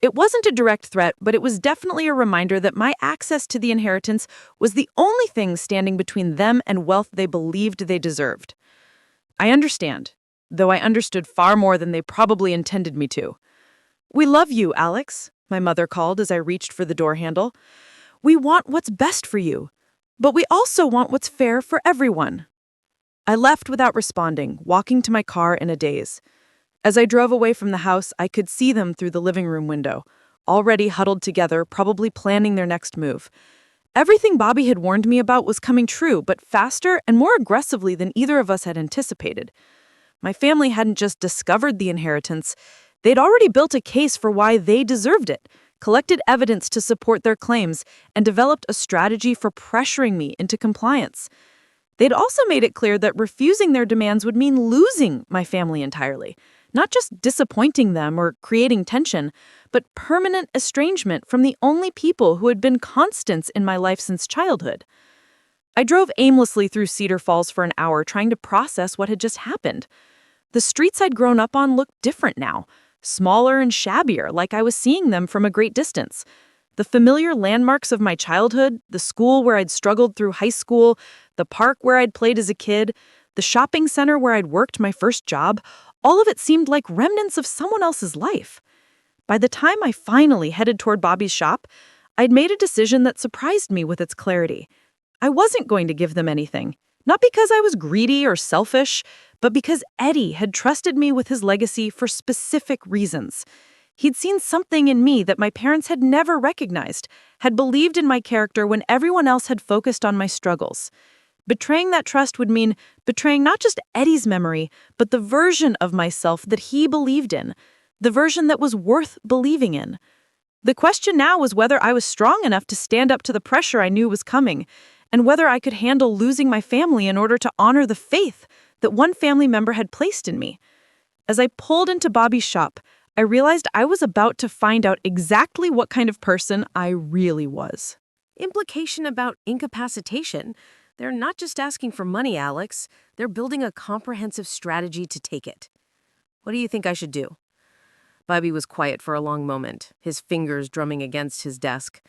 It wasn't a direct threat, but it was definitely a reminder that my access to the inheritance was the only thing standing between them and wealth they believed they deserved. I understand, though I understood far more than they probably intended me to. "We love you, Alex," my mother called as I reached for the door handle. "We want what's best for you, but we also want what's fair for everyone." I left without responding, walking to my car in a daze. As I drove away from the house, I could see them through the living room window, already huddled together, probably planning their next move. Everything Bobby had warned me about was coming true, but faster and more aggressively than either of us had anticipated. My family hadn't just discovered the inheritance, they'd already built a case for why they deserved it, collected evidence to support their claims, and developed a strategy for pressuring me into compliance. They'd also made it clear that refusing their demands would mean losing my family entirely. Not just disappointing them or creating tension, but permanent estrangement from the only people who had been constants in my life since childhood. I drove aimlessly through Cedar Falls for an hour trying to process what had just happened. The streets I'd grown up on looked different now, smaller and shabbier, like I was seeing them from a great distance. The familiar landmarks of my childhood, the school where I'd struggled through high school, the park where I'd played as a kid, the shopping center where I'd worked my first job, all of it seemed like remnants of someone else's life. By the time I finally headed toward Bobby's shop, I'd made a decision that surprised me with its clarity. I wasn't going to give them anything, not because I was greedy or selfish, but because Eddie had trusted me with his legacy for specific reasons. He'd seen something in me that my parents had never recognized, had believed in my character when everyone else had focused on my struggles. Betraying that trust would mean betraying not just Eddie's memory, but the version of myself that he believed in, the version that was worth believing in. The question now was whether I was strong enough to stand up to the pressure I knew was coming, and whether I could handle losing my family in order to honor the faith that one family member had placed in me. As I pulled into Bobby's shop, I realized I was about to find out exactly what kind of person I really was. Implication about incapacitation. They're not just asking for money, Alex. They're building a comprehensive strategy to take it. What do you think I should do? Bobby was quiet for a long moment, his fingers drumming against his desk.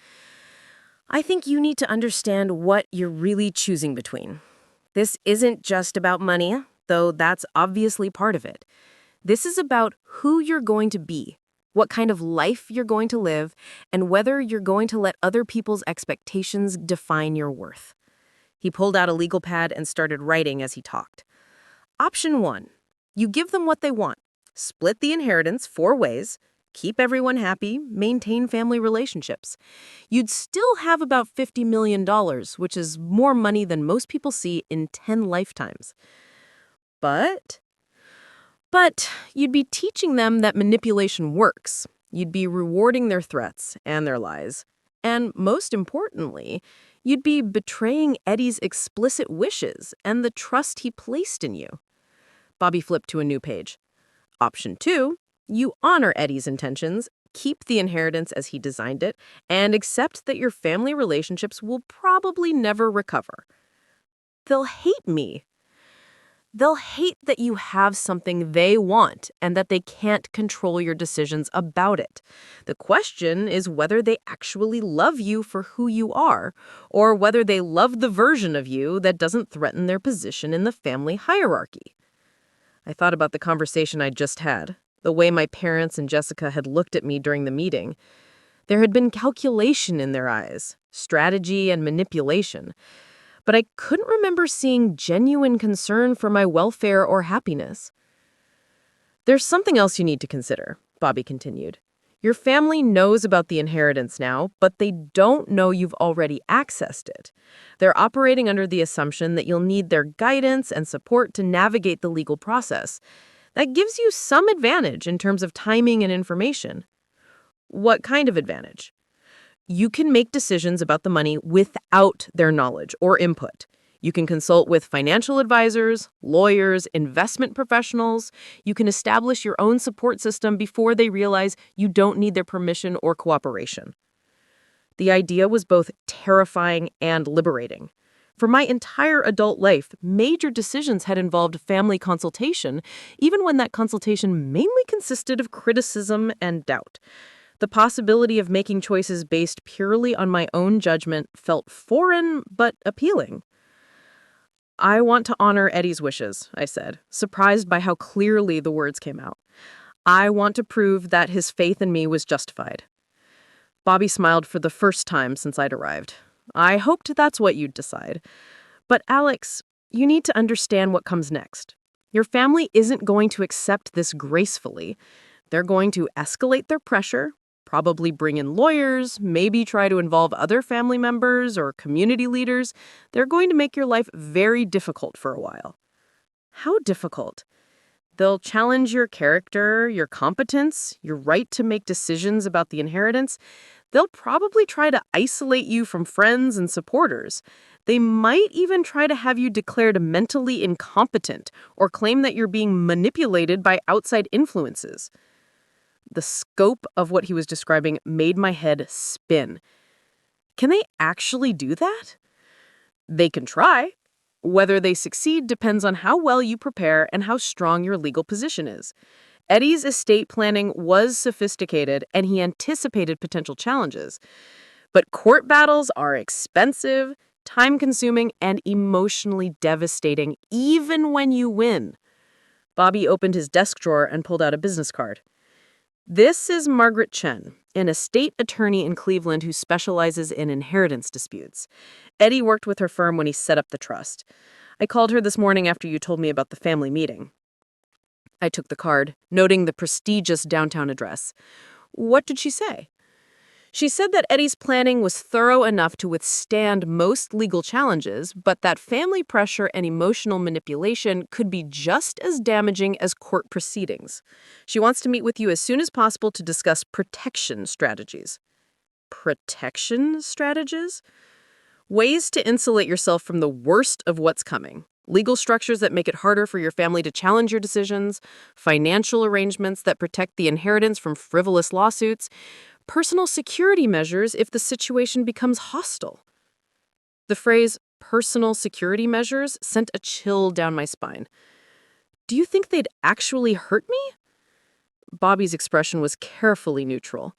I think you need to understand what you're really choosing between. This isn't just about money, though that's obviously part of it. This is about who you're going to be, what kind of life you're going to live, and whether you're going to let other people's expectations define your worth. He pulled out a legal pad and started writing as he talked. Option 1. You give them what they want. Split the inheritance 4 ways. Keep everyone happy. Maintain family relationships. You'd still have about $50 million, which is more money than most people see in 10 lifetimes. But you'd be teaching them that manipulation works. You'd be rewarding their threats and their lies. And most importantly, you'd be betraying Eddie's explicit wishes and the trust he placed in you. Bobby flipped to a new page. Option 2, you honor Eddie's intentions, keep the inheritance as he designed it, and accept that your family relationships will probably never recover. They'll hate me. They'll hate that you have something they want and that they can't control your decisions about it. The question is whether they actually love you for who you are, or whether they love the version of you that doesn't threaten their position in the family hierarchy. I thought about the conversation I'd just had, the way my parents and Jessica had looked at me during the meeting. There had been calculation in their eyes, strategy and manipulation. But I couldn't remember seeing genuine concern for my welfare or happiness. There's something else you need to consider, Bobby continued. Your family knows about the inheritance now, but they don't know you've already accessed it. They're operating under the assumption that you'll need their guidance and support to navigate the legal process. That gives you some advantage in terms of timing and information. What kind of advantage? You can make decisions about the money without their knowledge or input. You can consult with financial advisors, lawyers, investment professionals. You can establish your own support system before they realize you don't need their permission or cooperation. The idea was both terrifying and liberating. For my entire adult life, major decisions had involved family consultation, even when that consultation mainly consisted of criticism and doubt. The possibility of making choices based purely on my own judgment felt foreign but appealing. I want to honor Eddie's wishes, I said, surprised by how clearly the words came out. I want to prove that his faith in me was justified. Bobby smiled for the first time since I'd arrived. I hoped that's what you'd decide. But Alex, you need to understand what comes next. Your family isn't going to accept this gracefully. They're going to escalate their pressure, probably bring in lawyers, maybe try to involve other family members or community leaders. They're going to make your life very difficult for a while. How difficult? They'll challenge your character, your competence, your right to make decisions about the inheritance. They'll probably try to isolate you from friends and supporters. They might even try to have you declared mentally incompetent or claim that you're being manipulated by outside influences. The scope of what he was describing made my head spin. Can they actually do that? They can try. Whether they succeed depends on how well you prepare and how strong your legal position is. Eddie's estate planning was sophisticated, and he anticipated potential challenges. But court battles are expensive, time-consuming, and emotionally devastating, even when you win. Bobby opened his desk drawer and pulled out a business card. This is Margaret Chen, an estate attorney in Cleveland who specializes in inheritance disputes. Eddie worked with her firm when he set up the trust. I called her this morning after you told me about the family meeting. I took the card, noting the prestigious downtown address. What did she say? She said that Eddie's planning was thorough enough to withstand most legal challenges, but that family pressure and emotional manipulation could be just as damaging as court proceedings. She wants to meet with you as soon as possible to discuss protection strategies. Protection strategies? Ways to insulate yourself from the worst of what's coming. Legal structures that make it harder for your family to challenge your decisions, financial arrangements that protect the inheritance from frivolous lawsuits, personal security measures if the situation becomes hostile. The phrase personal security measures sent a chill down my spine. Do you think they'd actually hurt me? Bobby's expression was carefully neutral.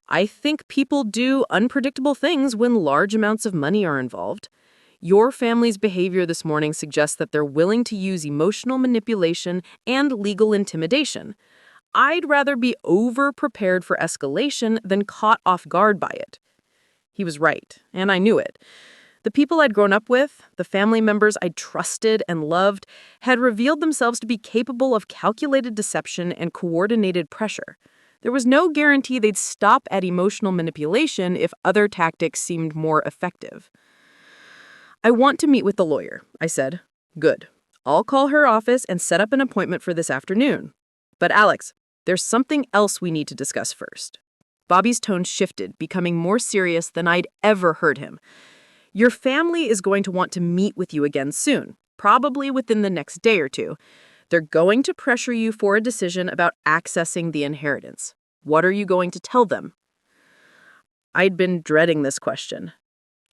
I think people do unpredictable things when large amounts of money are involved. Your family's behavior this morning suggests that they're willing to use emotional manipulation and legal intimidation. I'd rather be over-prepared for escalation than caught off guard by it. He was right, and I knew it. The people I'd grown up with, the family members I'd trusted and loved, had revealed themselves to be capable of calculated deception and coordinated pressure. There was no guarantee they'd stop at emotional manipulation if other tactics seemed more effective. I want to meet with the lawyer, I said. Good. I'll call her office and set up an appointment for this afternoon. But Alex, there's something else we need to discuss first. Bobby's tone shifted, becoming more serious than I'd ever heard him. Your family is going to want to meet with you again soon, probably within the next day or two. They're going to pressure you for a decision about accessing the inheritance. What are you going to tell them? I'd been dreading this question.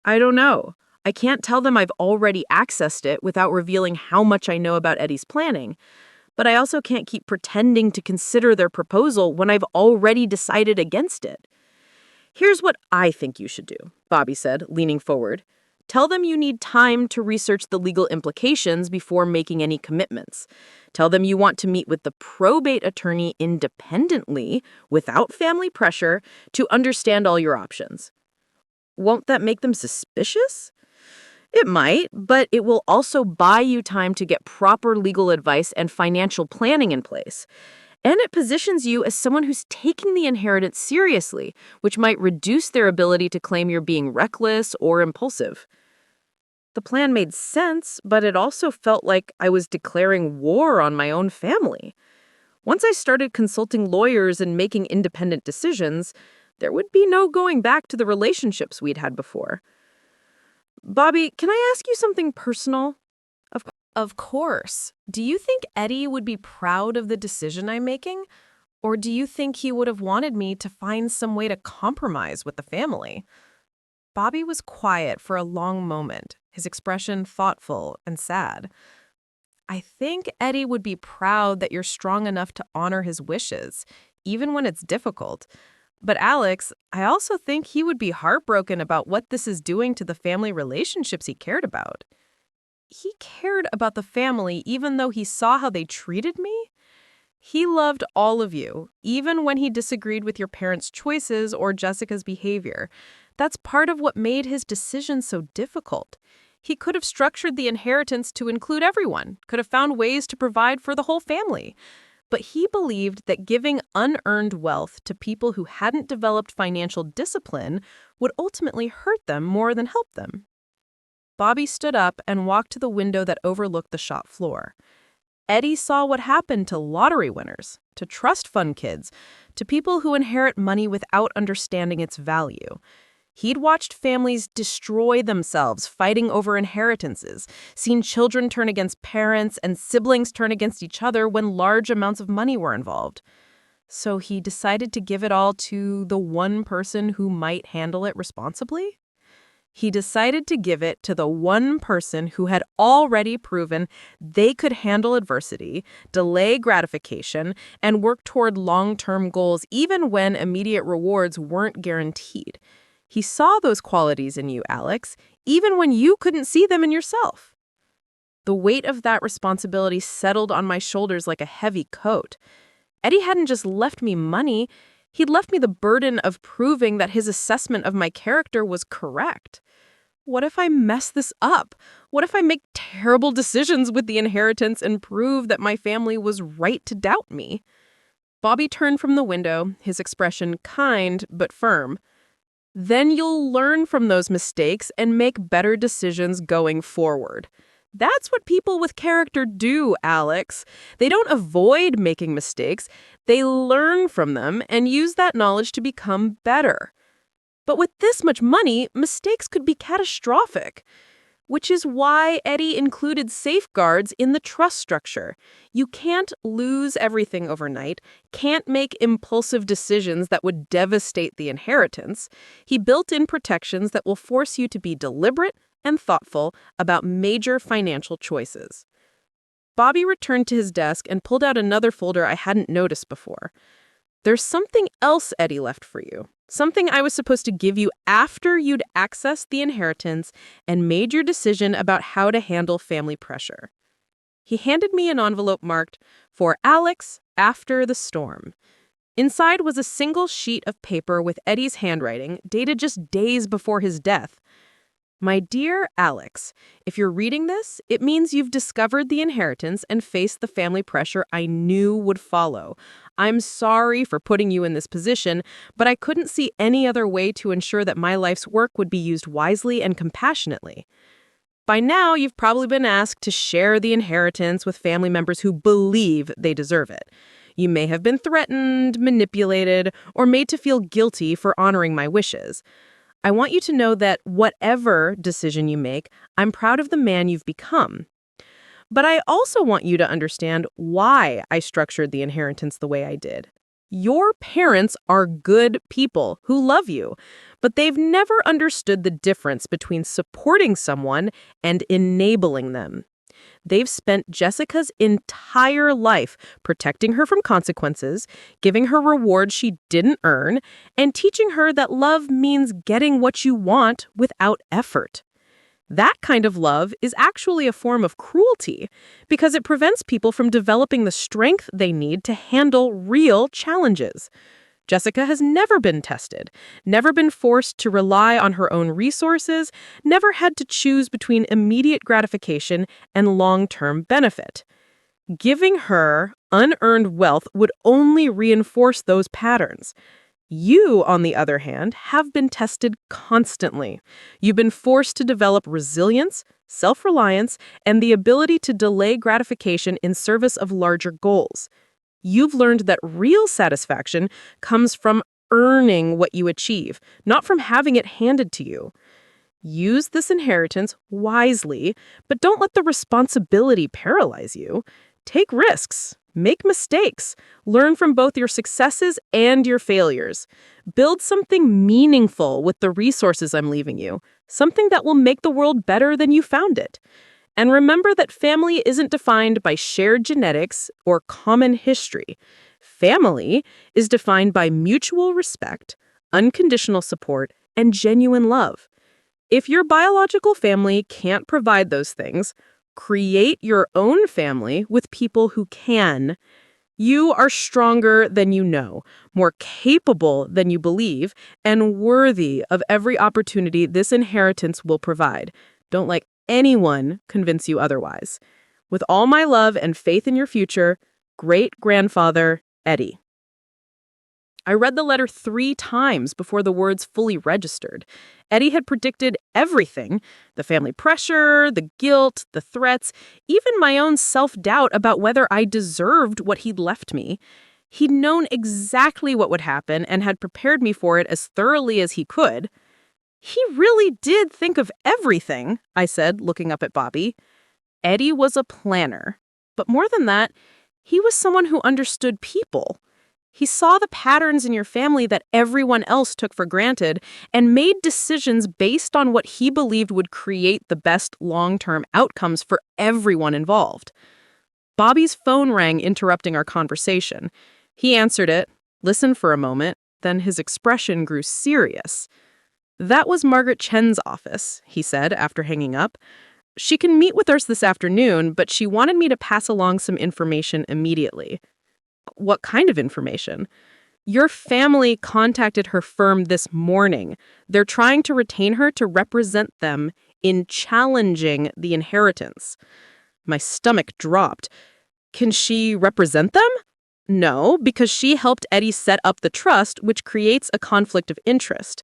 I don't know. I can't tell them I've already accessed it without revealing how much I know about Eddie's planning. But I also can't keep pretending to consider their proposal when I've already decided against it. Here's what I think you should do, Bobby said, leaning forward. Tell them you need time to research the legal implications before making any commitments. Tell them you want to meet with the probate attorney independently, without family pressure, to understand all your options. Won't that make them suspicious? It might, but it will also buy you time to get proper legal advice and financial planning in place. And it positions you as someone who's taking the inheritance seriously, which might reduce their ability to claim you're being reckless or impulsive. The plan made sense, but it also felt like I was declaring war on my own family. Once I started consulting lawyers and making independent decisions, there would be no going back to the relationships we'd had before. Bobby, can I ask you something personal? Of course. Do you think Eddie would be proud of the decision I'm making? Or do you think he would have wanted me to find some way to compromise with the family? Bobby was quiet for a long moment, his expression thoughtful and sad. I think Eddie would be proud that you're strong enough to honor his wishes, even when it's difficult. But Alex, I also think he would be heartbroken about what this is doing to the family relationships he cared about. He cared about the family even though he saw how they treated me? He loved all of you, even when he disagreed with your parents' choices or Jessica's behavior. That's part of what made his decision so difficult. He could have structured the inheritance to include everyone, could have found ways to provide for the whole family. But he believed that giving unearned wealth to people who hadn't developed financial discipline would ultimately hurt them more than help them. Bobby stood up and walked to the window that overlooked the shop floor. Eddie saw what happened to lottery winners, to trust fund kids, to people who inherit money without understanding its value. He'd watched families destroy themselves fighting over inheritances, seen children turn against parents and siblings turn against each other when large amounts of money were involved. So he decided to give it all to the one person who might handle it responsibly? He decided to give it to the one person who had already proven they could handle adversity, delay gratification, and work toward long-term goals even when immediate rewards weren't guaranteed. He saw those qualities in you, Alex, even when you couldn't see them in yourself. The weight of that responsibility settled on my shoulders like a heavy coat. Eddie hadn't just left me money, he'd left me the burden of proving that his assessment of my character was correct. What if I mess this up? What if I make terrible decisions with the inheritance and prove that my family was right to doubt me? Bobby turned from the window, his expression kind but firm. Then you'll learn from those mistakes and make better decisions going forward. That's what people with character do, Alex. They don't avoid making mistakes. They learn from them and use that knowledge to become better. But with this much money, mistakes could be catastrophic, which is why Eddie included safeguards in the trust structure. You can't lose everything overnight, can't make impulsive decisions that would devastate the inheritance. He built in protections that will force you to be deliberate and thoughtful about major financial choices. Bobby returned to his desk and pulled out another folder I hadn't noticed before. There's something else Eddie left for you. Something I was supposed to give you after you'd accessed the inheritance and made your decision about how to handle family pressure. He handed me an envelope marked, "For Alex, after the storm." Inside was a single sheet of paper with Eddie's handwriting, dated just days before his death. My dear Alex, if you're reading this, it means you've discovered the inheritance and faced the family pressure I knew would follow. I'm sorry for putting you in this position, but I couldn't see any other way to ensure that my life's work would be used wisely and compassionately. By now, you've probably been asked to share the inheritance with family members who believe they deserve it. You may have been threatened, manipulated, or made to feel guilty for honoring my wishes. I want you to know that whatever decision you make, I'm proud of the man you've become. But I also want you to understand why I structured the inheritance the way I did. Your parents are good people who love you, but they've never understood the difference between supporting someone and enabling them. They've spent Jessica's entire life protecting her from consequences, giving her rewards she didn't earn, and teaching her that love means getting what you want without effort. That kind of love is actually a form of cruelty because it prevents people from developing the strength they need to handle real challenges. Jessica has never been tested, never been forced to rely on her own resources, never had to choose between immediate gratification and long-term benefit. Giving her unearned wealth would only reinforce those patterns. You, on the other hand, have been tested constantly. You've been forced to develop resilience, self-reliance, and the ability to delay gratification in service of larger goals. You've learned that real satisfaction comes from earning what you achieve, not from having it handed to you. Use this inheritance wisely, but don't let the responsibility paralyze you. Take risks, make mistakes, learn from both your successes and your failures. Build something meaningful with the resources I'm leaving you, something that will make the world better than you found it. And remember that family isn't defined by shared genetics or common history. Family is defined by mutual respect, unconditional support, and genuine love. If your biological family can't provide those things, create your own family with people who can. You are stronger than you know, more capable than you believe, and worthy of every opportunity this inheritance will provide. Don't let anyone convince you otherwise. With all my love and faith in your future, great-grandfather Eddie. I read the letter 3 times before the words fully registered. Eddie had predicted everything: the family pressure, the guilt, the threats, even my own self-doubt about whether I deserved what he'd left me. He'd known exactly what would happen and had prepared me for it as thoroughly as he could. He really did think of everything, I said, looking up at Bobby. Eddie was a planner. But more than that, he was someone who understood people. He saw the patterns in your family that everyone else took for granted and made decisions based on what he believed would create the best long-term outcomes for everyone involved. Bobby's phone rang, interrupting our conversation. He answered it, listened for a moment, then his expression grew serious. "That was Margaret Chen's office," he said after hanging up. "She can meet with us this afternoon, but she wanted me to pass along some information immediately." "What kind of information?" "Your family contacted her firm this morning. They're trying to retain her to represent them in challenging the inheritance." My stomach dropped. "Can she represent them?" "No, because she helped Eddie set up the trust, which creates a conflict of interest."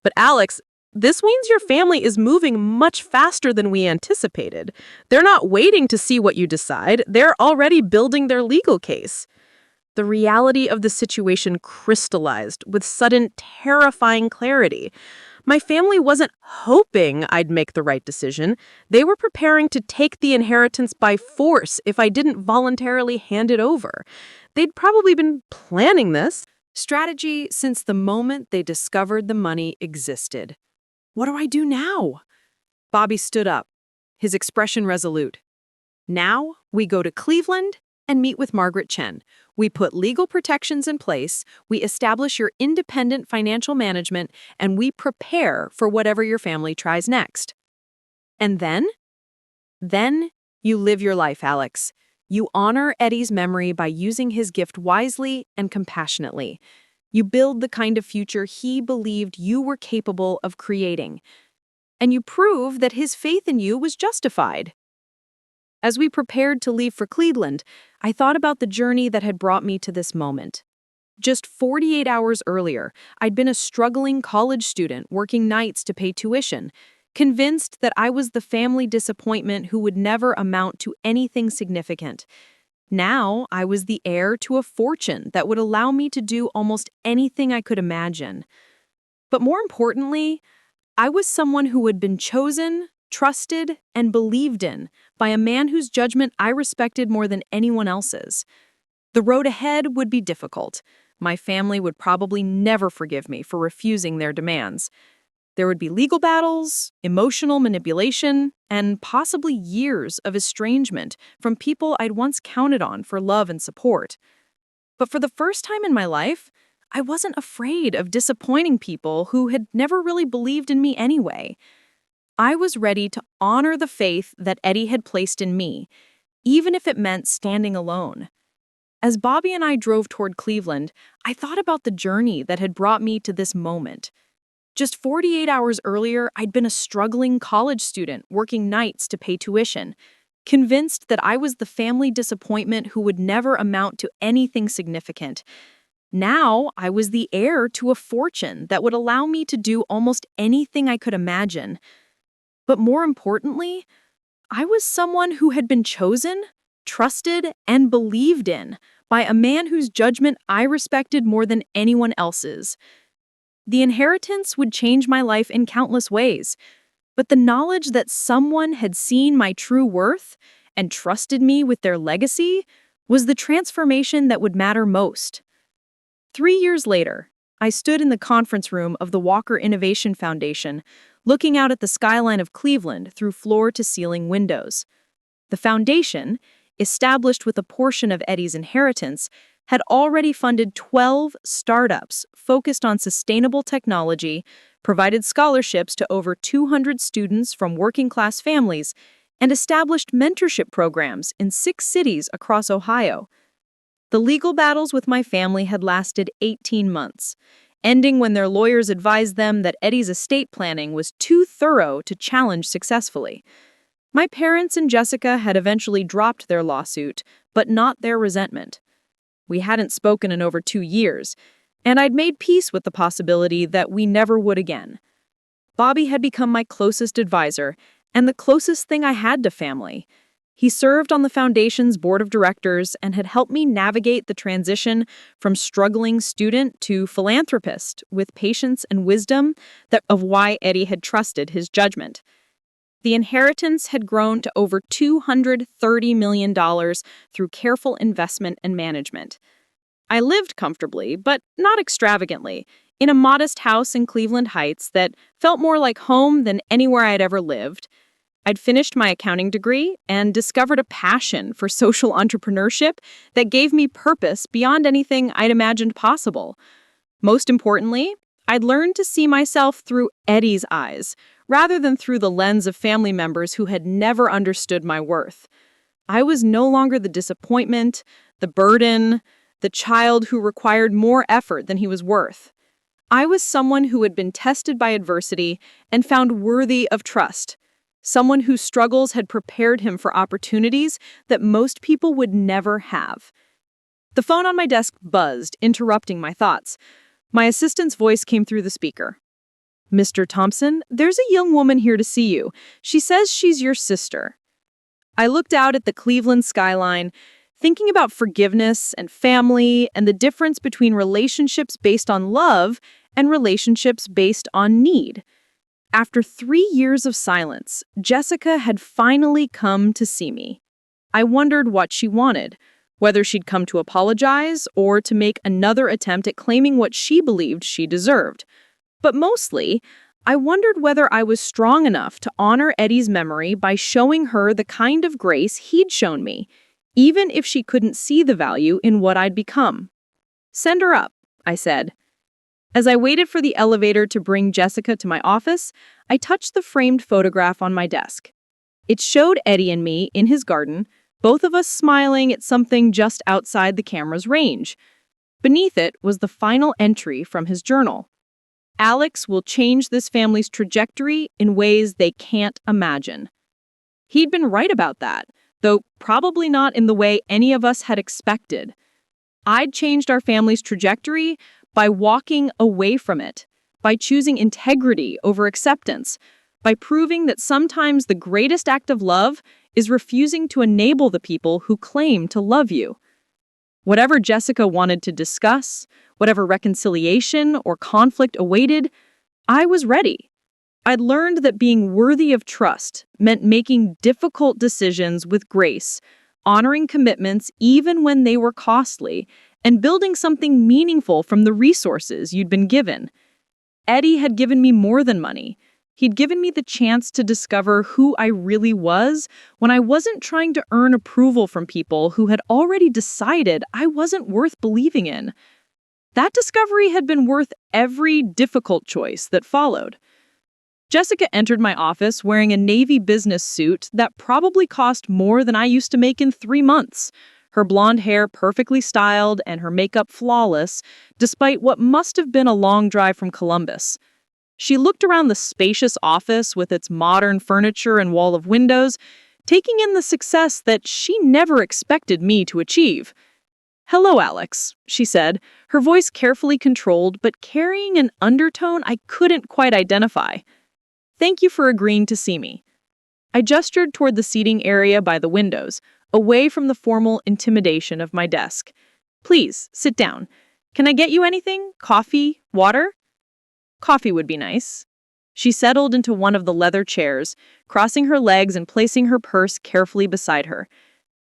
"But Alex, this means your family is moving much faster than we anticipated. They're not waiting to see what you decide. They're already building their legal case." The reality of the situation crystallized with sudden, terrifying clarity. My family wasn't hoping I'd make the right decision. They were preparing to take the inheritance by force if I didn't voluntarily hand it over. They'd probably been planning this Strategy since the moment they discovered the money existed. What do I do now? Bobby stood up, his expression resolute. Now we go to Cleveland and meet with Margaret Chen. We put legal protections in place, we establish your independent financial management, and we prepare for whatever your family tries next. And then? Then you live your life, Alex. You honor Eddie's memory by using his gift wisely and compassionately. You build the kind of future he believed you were capable of creating. And you prove that his faith in you was justified. As we prepared to leave for Cleveland, I thought about the journey that had brought me to this moment. Just 48 hours earlier, I'd been a struggling college student working nights to pay tuition, convinced that I was the family disappointment who would never amount to anything significant. Now, I was the heir to a fortune that would allow me to do almost anything I could imagine. But more importantly, I was someone who had been chosen, trusted, and believed in by a man whose judgment I respected more than anyone else's. The road ahead would be difficult. My family would probably never forgive me for refusing their demands. There would be legal battles, emotional manipulation, and possibly years of estrangement from people I'd once counted on for love and support. But for the first time in my life, I wasn't afraid of disappointing people who had never really believed in me anyway. I was ready to honor the faith that Eddie had placed in me, even if it meant standing alone. As Bobby and I drove toward Cleveland, I thought about the journey that had brought me to this moment. Just 48 hours earlier, I'd been a struggling college student working nights to pay tuition, convinced that I was the family disappointment who would never amount to anything significant. Now, I was the heir to a fortune that would allow me to do almost anything I could imagine. But more importantly, I was someone who had been chosen, trusted, and believed in by a man whose judgment I respected more than anyone else's. The inheritance would change my life in countless ways, but the knowledge that someone had seen my true worth and trusted me with their legacy was the transformation that would matter most. 3 years later, I stood in the conference room of the Walker Innovation Foundation, looking out at the skyline of Cleveland through floor-to-ceiling windows. The foundation, established with a portion of Eddie's inheritance, had already funded 12 startups focused on sustainable technology, provided scholarships to over 200 students from working-class families, and established mentorship programs in 6 cities across Ohio. The legal battles with my family had lasted 18 months, ending when their lawyers advised them that Eddie's estate planning was too thorough to challenge successfully. My parents and Jessica had eventually dropped their lawsuit, but not their resentment. We hadn't spoken in over 2 years, and I'd made peace with the possibility that we never would again. Bobby had become my closest advisor and the closest thing I had to family. He served on the foundation's board of directors and had helped me navigate the transition from struggling student to philanthropist with patience and wisdom of why Eddie had trusted his judgment. The inheritance had grown to over $230 million through careful investment and management. I lived comfortably, but not extravagantly, in a modest house in Cleveland Heights that felt more like home than anywhere I'd ever lived. I'd finished my accounting degree and discovered a passion for social entrepreneurship that gave me purpose beyond anything I'd imagined possible. Most importantly, I'd learned to see myself through Eddie's eyes, rather than through the lens of family members who had never understood my worth. I was no longer the disappointment, the burden, the child who required more effort than he was worth. I was someone who had been tested by adversity and found worthy of trust. Someone whose struggles had prepared him for opportunities that most people would never have. The phone on my desk buzzed, interrupting my thoughts. My assistant's voice came through the speaker. "Mr. Thompson, there's a young woman here to see you. She says she's your sister." I looked out at the Cleveland skyline, thinking about forgiveness and family and the difference between relationships based on love and relationships based on need. After 3 years of silence, Jessica had finally come to see me. I wondered what she wanted, whether she'd come to apologize or to make another attempt at claiming what she believed she deserved. But mostly, I wondered whether I was strong enough to honor Eddie's memory by showing her the kind of grace he'd shown me, even if she couldn't see the value in what I'd become. "Send her up," I said. As I waited for the elevator to bring Jessica to my office, I touched the framed photograph on my desk. It showed Eddie and me in his garden, both of us smiling at something just outside the camera's range. Beneath it was the final entry from his journal. "Alex will change this family's trajectory in ways they can't imagine." He'd been right about that, though probably not in the way any of us had expected. I'd changed our family's trajectory by walking away from it, by choosing integrity over acceptance, by proving that sometimes the greatest act of love is refusing to enable the people who claim to love you. Whatever Jessica wanted to discuss, whatever reconciliation or conflict awaited, I was ready. I'd learned that being worthy of trust meant making difficult decisions with grace, honoring commitments even when they were costly, and building something meaningful from the resources you'd been given. Eddie had given me more than money. He'd given me the chance to discover who I really was when I wasn't trying to earn approval from people who had already decided I wasn't worth believing in. That discovery had been worth every difficult choice that followed. Jessica entered my office wearing a navy business suit that probably cost more than I used to make in 3 months. Her blonde hair perfectly styled and her makeup flawless, despite what must have been a long drive from Columbus. She looked around the spacious office with its modern furniture and wall of windows, taking in the success that she never expected me to achieve. "Hello, Alex," she said, her voice carefully controlled but carrying an undertone I couldn't quite identify. "Thank you for agreeing to see me." I gestured toward the seating area by the windows, away from the formal intimidation of my desk. "Please, sit down. Can I get you anything? Coffee? Water?" "Coffee would be nice." She settled into one of the leather chairs, crossing her legs and placing her purse carefully beside her.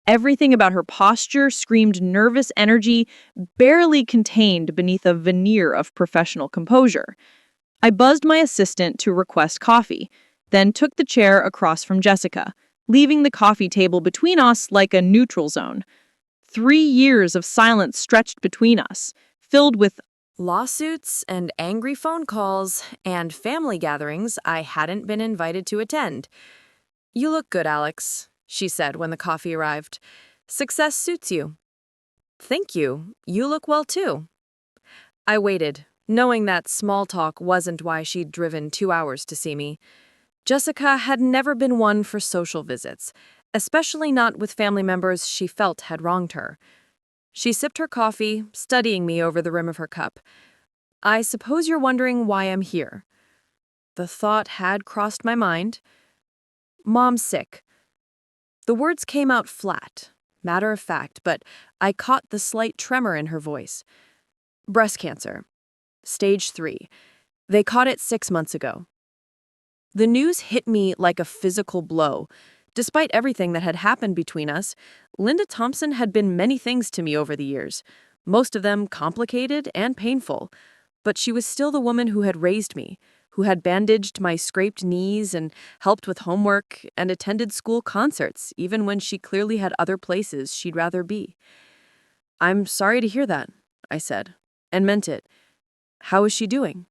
Everything about her posture screamed nervous energy, barely contained beneath a veneer of professional composure. I buzzed my assistant to request coffee, then took the chair across from Jessica, leaving the coffee table between us like a neutral zone. 3 years of silence stretched between us, filled with lawsuits and angry phone calls and family gatherings I hadn't been invited to attend. "You look good, Alex," she said when the coffee arrived. "Success suits you." "Thank you. You look well, too." I waited, knowing that small talk wasn't why she'd driven 2 hours to see me. Jessica had never been one for social visits, especially not with family members she felt had wronged her. She sipped her coffee, studying me over the rim of her cup. "I suppose you're wondering why I'm here." The thought had crossed my mind. "Mom's sick." The words came out flat, matter of fact, but I caught the slight tremor in her voice. "Breast cancer. Stage 3. They caught it 6 months ago." The news hit me like a physical blow. Despite everything that had happened between us, Linda Thompson had been many things to me over the years, most of them complicated and painful. But she was still the woman who had raised me, who had bandaged my scraped knees and helped with homework and attended school concerts, even when she clearly had other places she'd rather be. "I'm sorry to hear that," I said, and meant it. "How is she doing?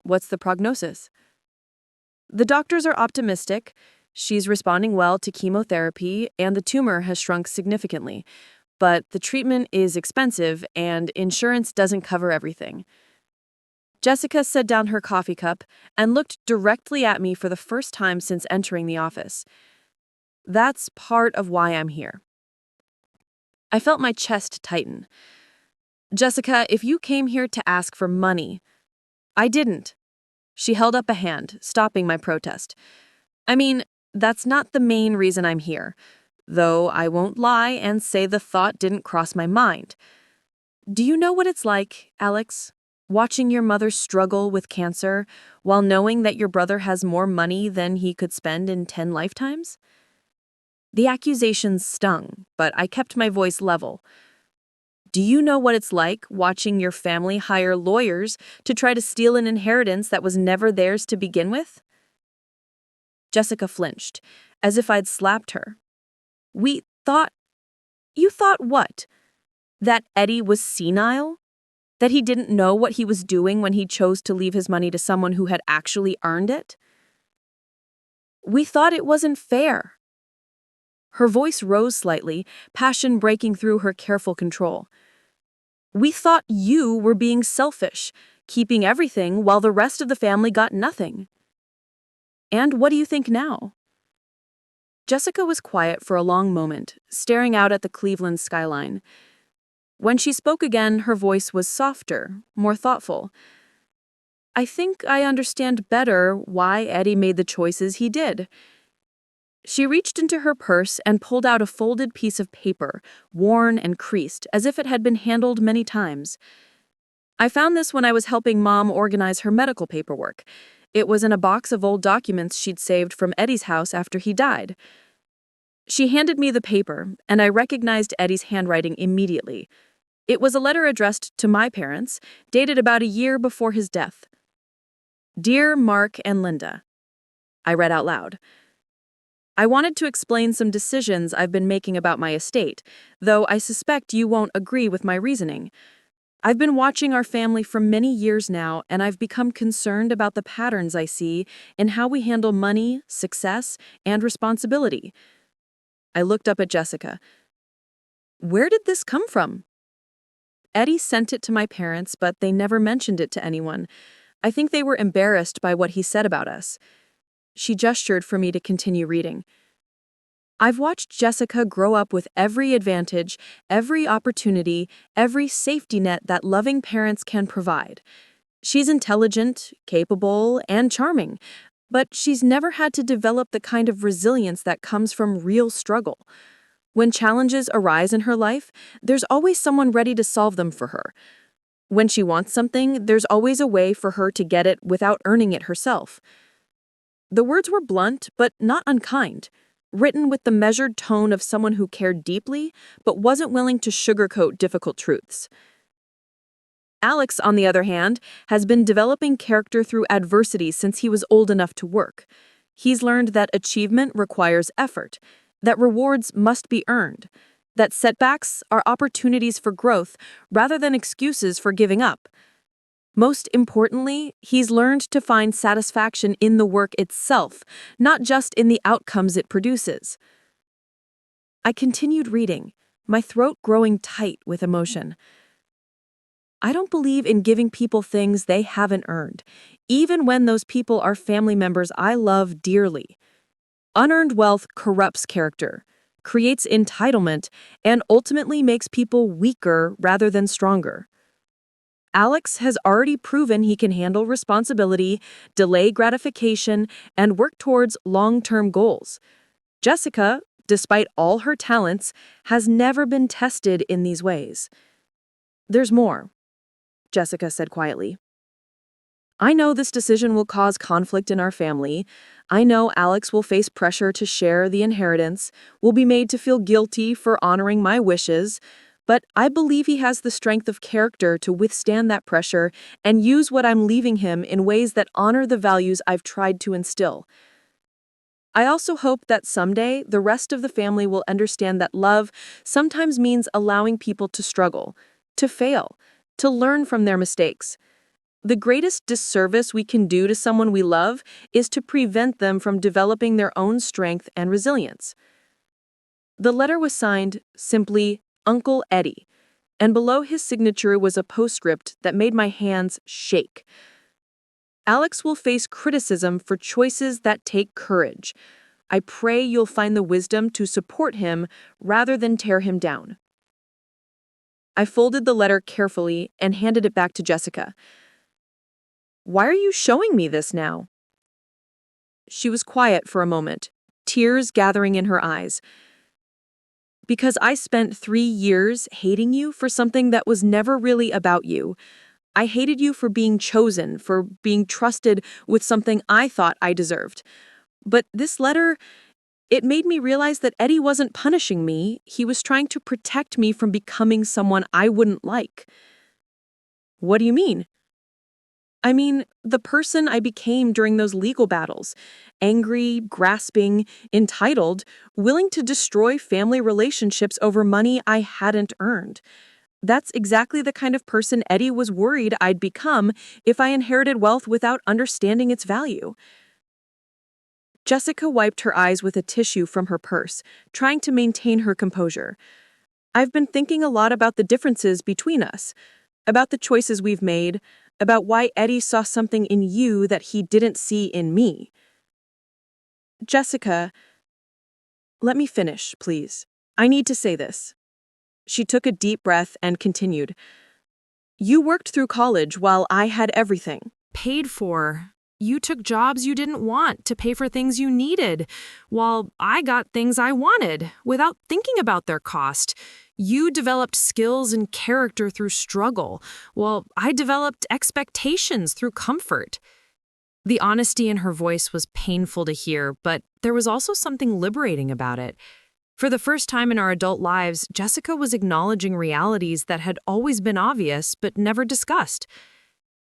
What's the prognosis?" "The doctors are optimistic. She's responding well to chemotherapy, and the tumor has shrunk significantly. But the treatment is expensive, and insurance doesn't cover everything." Jessica set down her coffee cup and looked directly at me for the first time since entering the office. "That's part of why I'm here." I felt my chest tighten. "Jessica, if you came here to ask for money—" "I didn't." She held up a hand, stopping my protest. "I mean, that's not the main reason I'm here, though I won't lie and say the thought didn't cross my mind. Do you know what it's like, Alex, watching your mother struggle with cancer while knowing that your brother has more money than he could spend in 10 lifetimes?" The accusations stung, but I kept my voice level. "Do you know what it's like watching your family hire lawyers to try to steal an inheritance that was never theirs to begin with?" Jessica flinched, as if I'd slapped her. "We thought—" "You thought what? That Eddie was senile? That he didn't know what he was doing when he chose to leave his money to someone who had actually earned it?" "We thought it wasn't fair." Her voice rose slightly, passion breaking through her careful control. "We thought you were being selfish, keeping everything while the rest of the family got nothing." "And what do you think now?" Jessica was quiet for a long moment, staring out at the Cleveland skyline. When she spoke again, her voice was softer, more thoughtful. "I think I understand better why Eddie made the choices he did." She reached into her purse and pulled out a folded piece of paper, worn and creased, as if it had been handled many times. "I found this when I was helping Mom organize her medical paperwork. It was in a box of old documents she'd saved from Eddie's house after he died." She handed me the paper, and I recognized Eddie's handwriting immediately. It was a letter addressed to my parents, dated about a year before his death. "Dear Mark and Linda," I read out loud. "I wanted to explain some decisions I've been making about my estate, though I suspect you won't agree with my reasoning. I've been watching our family for many years now, and I've become concerned about the patterns I see in how we handle money, success, and responsibility." I looked up at Jessica. "Where did this come from?" "Eddie sent it to my parents, but they never mentioned it to anyone. I think they were embarrassed by what he said about us." She gestured for me to continue reading. "I've watched Jessica grow up with every advantage, every opportunity, every safety net that loving parents can provide. She's intelligent, capable, and charming, but she's never had to develop the kind of resilience that comes from real struggle. When challenges arise in her life, there's always someone ready to solve them for her. When she wants something, there's always a way for her to get it without earning it herself." The words were blunt, but not unkind, written with the measured tone of someone who cared deeply, but wasn't willing to sugarcoat difficult truths. Alex, on the other hand, has been developing character through adversity since he was old enough to work. He's learned that achievement requires effort, that rewards must be earned. that setbacks are opportunities for growth rather than excuses for giving up. Most importantly, he's learned to find satisfaction in the work itself, not just in the outcomes it produces. I continued reading, my throat growing tight with emotion. I don't believe in giving people things they haven't earned, even when those people are family members I love dearly. Unearned wealth corrupts character, creates entitlement, and ultimately makes people weaker rather than stronger. Alex has already proven he can handle responsibility, delay gratification, and work towards long-term goals. Jessica, despite all her talents, has never been tested in these ways. "There's more," Jessica said quietly. "I know this decision will cause conflict in our family. I know Alex will face pressure to share the inheritance, will be made to feel guilty for honoring my wishes, but I believe he has the strength of character to withstand that pressure and use what I'm leaving him in ways that honor the values I've tried to instill. I also hope that someday the rest of the family will understand that love sometimes means allowing people to struggle, to fail, to learn from their mistakes. The greatest disservice we can do to someone we love is to prevent them from developing their own strength and resilience." The letter was signed simply Uncle Eddie, and below his signature was a postscript that made my hands shake. "Alex will face criticism for choices that take courage. I pray you'll find the wisdom to support him rather than tear him down." I folded the letter carefully and handed it back to Jessica. "Why are you showing me this now?" She was quiet for a moment, tears gathering in her eyes. "Because I spent 3 years hating you for something that was never really about you. I hated you for being chosen, for being trusted with something I thought I deserved. But this letter, it made me realize that Eddie wasn't punishing me. He was trying to protect me from becoming someone I wouldn't like." "What do you mean?" "I mean, the person I became during those legal battles. Angry, grasping, entitled, willing to destroy family relationships over money I hadn't earned. That's exactly the kind of person Eddie was worried I'd become if I inherited wealth without understanding its value." Jessica wiped her eyes with a tissue from her purse, trying to maintain her composure. "I've been thinking a lot about the differences between us, about the choices we've made, about why Eddie saw something in you that he didn't see in me." "Jessica, let me finish, please. I need to say this." She took a deep breath and continued. "You worked through college while I had everything. Paid for. You took jobs you didn't want to pay for things you needed, while I got things I wanted without thinking about their cost. You developed skills and character through struggle, while I developed expectations through comfort." The honesty in her voice was painful to hear, but there was also something liberating about it. For the first time in our adult lives, Jessica was acknowledging realities that had always been obvious but never discussed.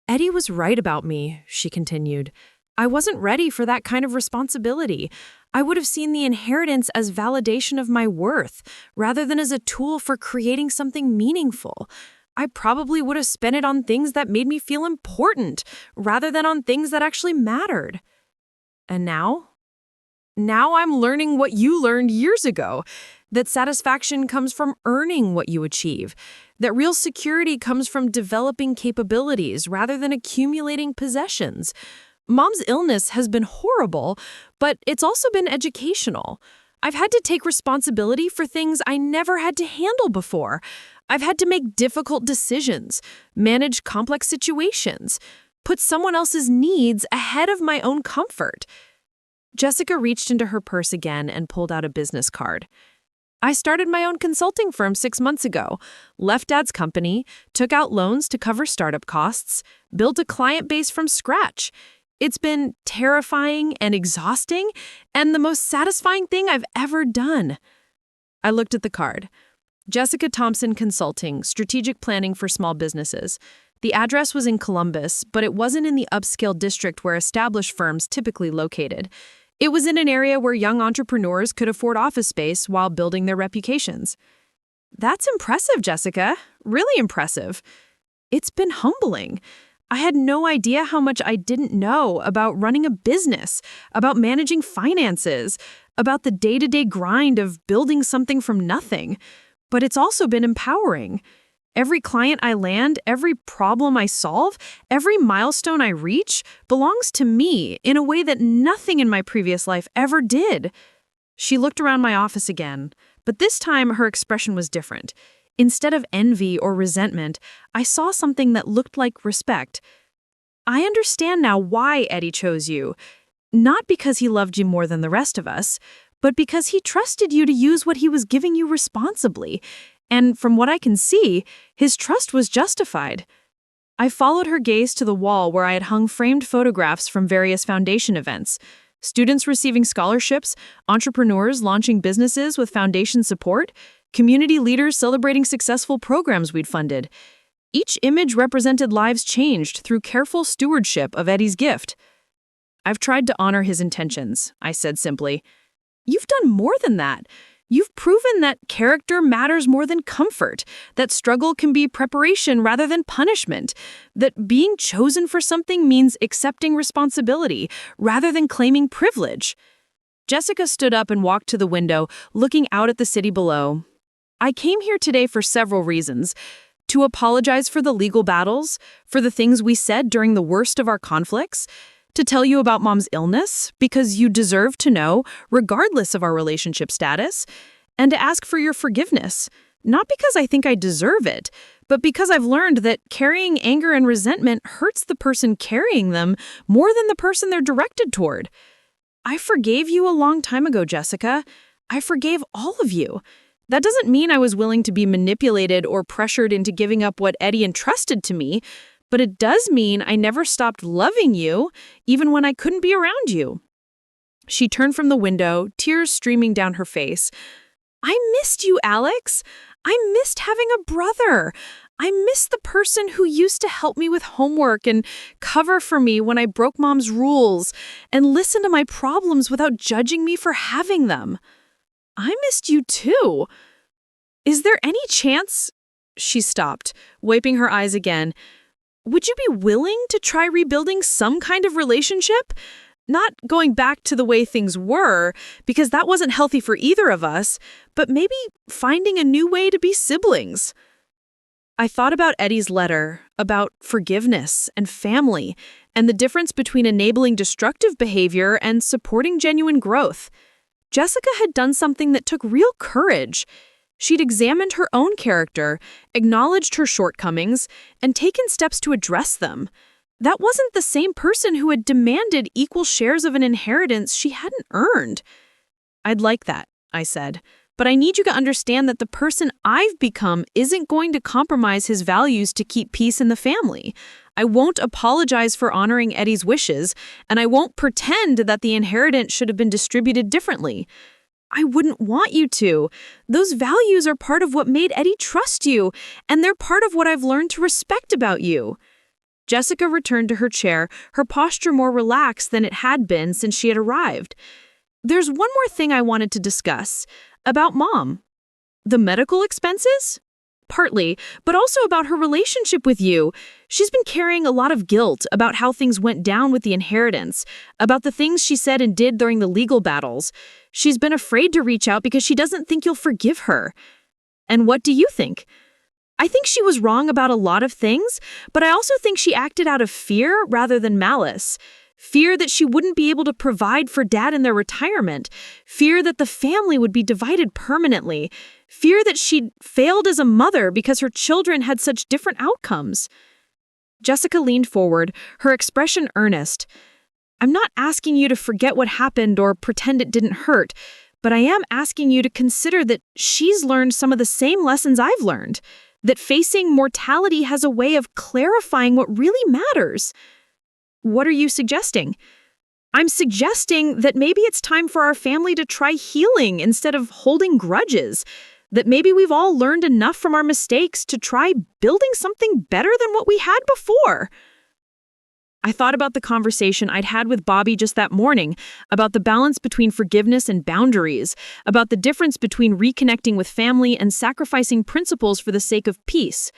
"Eddie was right about me," she continued. "I wasn't ready for that kind of responsibility. I would have seen the inheritance as validation of my worth, rather than as a tool for creating something meaningful. I probably would have spent it on things that made me feel important, rather than on things that actually mattered. And now? Now I'm learning what you learned years ago, that satisfaction comes from earning what you achieve, that real security comes from developing capabilities rather than accumulating possessions. Mom's illness has been horrible, but it's also been educational. I've had to take responsibility for things I never had to handle before. I've had to make difficult decisions, manage complex situations, put someone else's needs ahead of my own comfort." Jessica reached into her purse again and pulled out a business card. "I started my own consulting firm 6 months ago, left Dad's company, took out loans to cover startup costs, built a client base from scratch. It's been terrifying and exhausting, and the most satisfying thing I've ever done." I looked at the card. Jessica Thompson Consulting, Strategic Planning for Small Businesses. The address was in Columbus, but it wasn't in the upscale district where established firms typically located. It was in an area where young entrepreneurs could afford office space while building their reputations. That's impressive, Jessica. Really impressive. It's been humbling. I had no idea how much I didn't know about running a business, about managing finances, about the day-to-day grind of building something from nothing. But it's also been empowering. Every client I land, every problem I solve, every milestone I reach belongs to me in a way that nothing in my previous life ever did. She looked around my office again, but this time her expression was different. Instead of envy or resentment, I saw something that looked like respect. I understand now why Eddie chose you. Not because he loved you more than the rest of us, but because he trusted you to use what he was giving you responsibly. And from what I can see, his trust was justified. I followed her gaze to the wall where I had hung framed photographs from various foundation events. Students receiving scholarships, entrepreneurs launching businesses with foundation support, community leaders celebrating successful programs we'd funded. Each image represented lives changed through careful stewardship of Eddie's gift. I've tried to honor his intentions, I said simply. You've done more than that. You've proven that character matters more than comfort, that struggle can be preparation rather than punishment, that being chosen for something means accepting responsibility rather than claiming privilege. Jessica stood up and walked to the window, looking out at the city below. I came here today for several reasons. To apologize for the legal battles, for the things we said during the worst of our conflicts, to tell you about Mom's illness, because you deserve to know, regardless of our relationship status, and to ask for your forgiveness, not because I think I deserve it, but because I've learned that carrying anger and resentment hurts the person carrying them more than the person they're directed toward. I forgave you a long time ago, Jessica. I forgave all of you. That doesn't mean I was willing to be manipulated or pressured into giving up what Eddie entrusted to me, but it does mean I never stopped loving you, even when I couldn't be around you. She turned from the window, tears streaming down her face. I missed you, Alex. I missed having a brother. I missed the person who used to help me with homework and cover for me when I broke Mom's rules and listen to my problems without judging me for having them. I missed you too. Is there any chance? She stopped, wiping her eyes again. Would you be willing to try rebuilding some kind of relationship? Not going back to the way things were, because that wasn't healthy for either of us, but maybe finding a new way to be siblings. I thought about Eddie's letter, about forgiveness and family, and the difference between enabling destructive behavior and supporting genuine growth. Jessica had done something that took real courage. She'd examined her own character, acknowledged her shortcomings, and taken steps to address them. That wasn't the same person who had demanded equal shares of an inheritance she hadn't earned. I'd like that, I said, but I need you to understand that the person I've become isn't going to compromise his values to keep peace in the family. I won't apologize for honoring Eddie's wishes, and I won't pretend that the inheritance should have been distributed differently. I wouldn't want you to. Those values are part of what made Eddie trust you, and they're part of what I've learned to respect about you. Jessica returned to her chair, her posture more relaxed than it had been since she had arrived. There's one more thing I wanted to discuss, about Mom. The medical expenses? Partly, but also about her relationship with you. She's been carrying a lot of guilt about how things went down with the inheritance, about the things she said and did during the legal battles. She's been afraid to reach out because she doesn't think you'll forgive her. And what do you think? I think she was wrong about a lot of things, but I also think she acted out of fear rather than malice. Fear that she wouldn't be able to provide for Dad in their retirement. Fear that the family would be divided permanently. Fear that she'd failed as a mother because her children had such different outcomes. Jessica leaned forward, her expression earnest. I'm not asking you to forget what happened or pretend it didn't hurt, but I am asking you to consider that she's learned some of the same lessons I've learned, that facing mortality has a way of clarifying what really matters. What are you suggesting? I'm suggesting that maybe it's time for our family to try healing instead of holding grudges, that maybe we've all learned enough from our mistakes to try building something better than what we had before. I thought about the conversation I'd had with Bobby just that morning, about the balance between forgiveness and boundaries, about the difference between reconnecting with family and sacrificing principles for the sake of peace.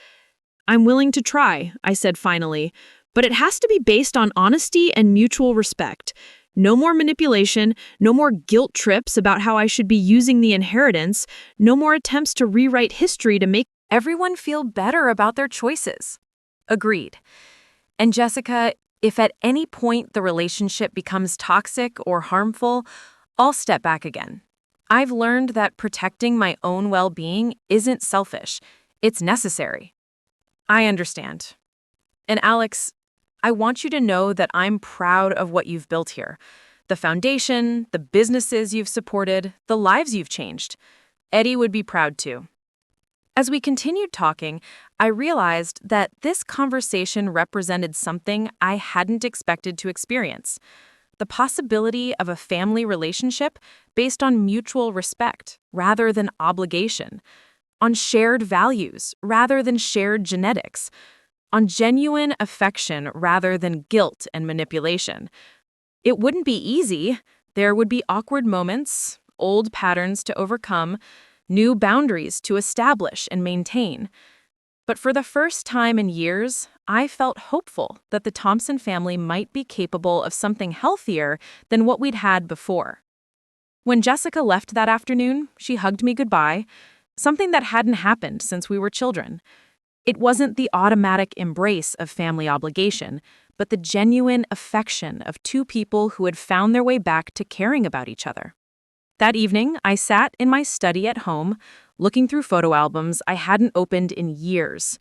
I'm willing to try, I said finally, but it has to be based on honesty and mutual respect. No more manipulation, no more guilt trips about how I should be using the inheritance, no more attempts to rewrite history to make everyone feel better about their choices. Agreed. And Jessica, if at any point the relationship becomes toxic or harmful, I'll step back again. I've learned that protecting my own well-being isn't selfish. It's necessary. I understand. And Alex, I want you to know that I'm proud of what you've built here. The foundation, the businesses you've supported, the lives you've changed. Eddie would be proud too. As we continued talking, I realized that this conversation represented something I hadn't expected to experience: the possibility of a family relationship based on mutual respect rather than obligation, on shared values rather than shared genetics, on genuine affection rather than guilt and manipulation. It wouldn't be easy. There would be awkward moments, old patterns to overcome, new boundaries to establish and maintain. But for the first time in years, I felt hopeful that the Thompson family might be capable of something healthier than what we'd had before. When Jessica left that afternoon, she hugged me goodbye, something that hadn't happened since we were children. It wasn't the automatic embrace of family obligation, but the genuine affection of two people who had found their way back to caring about each other. That evening, I sat in my study at home, looking through photo albums I hadn't opened in years.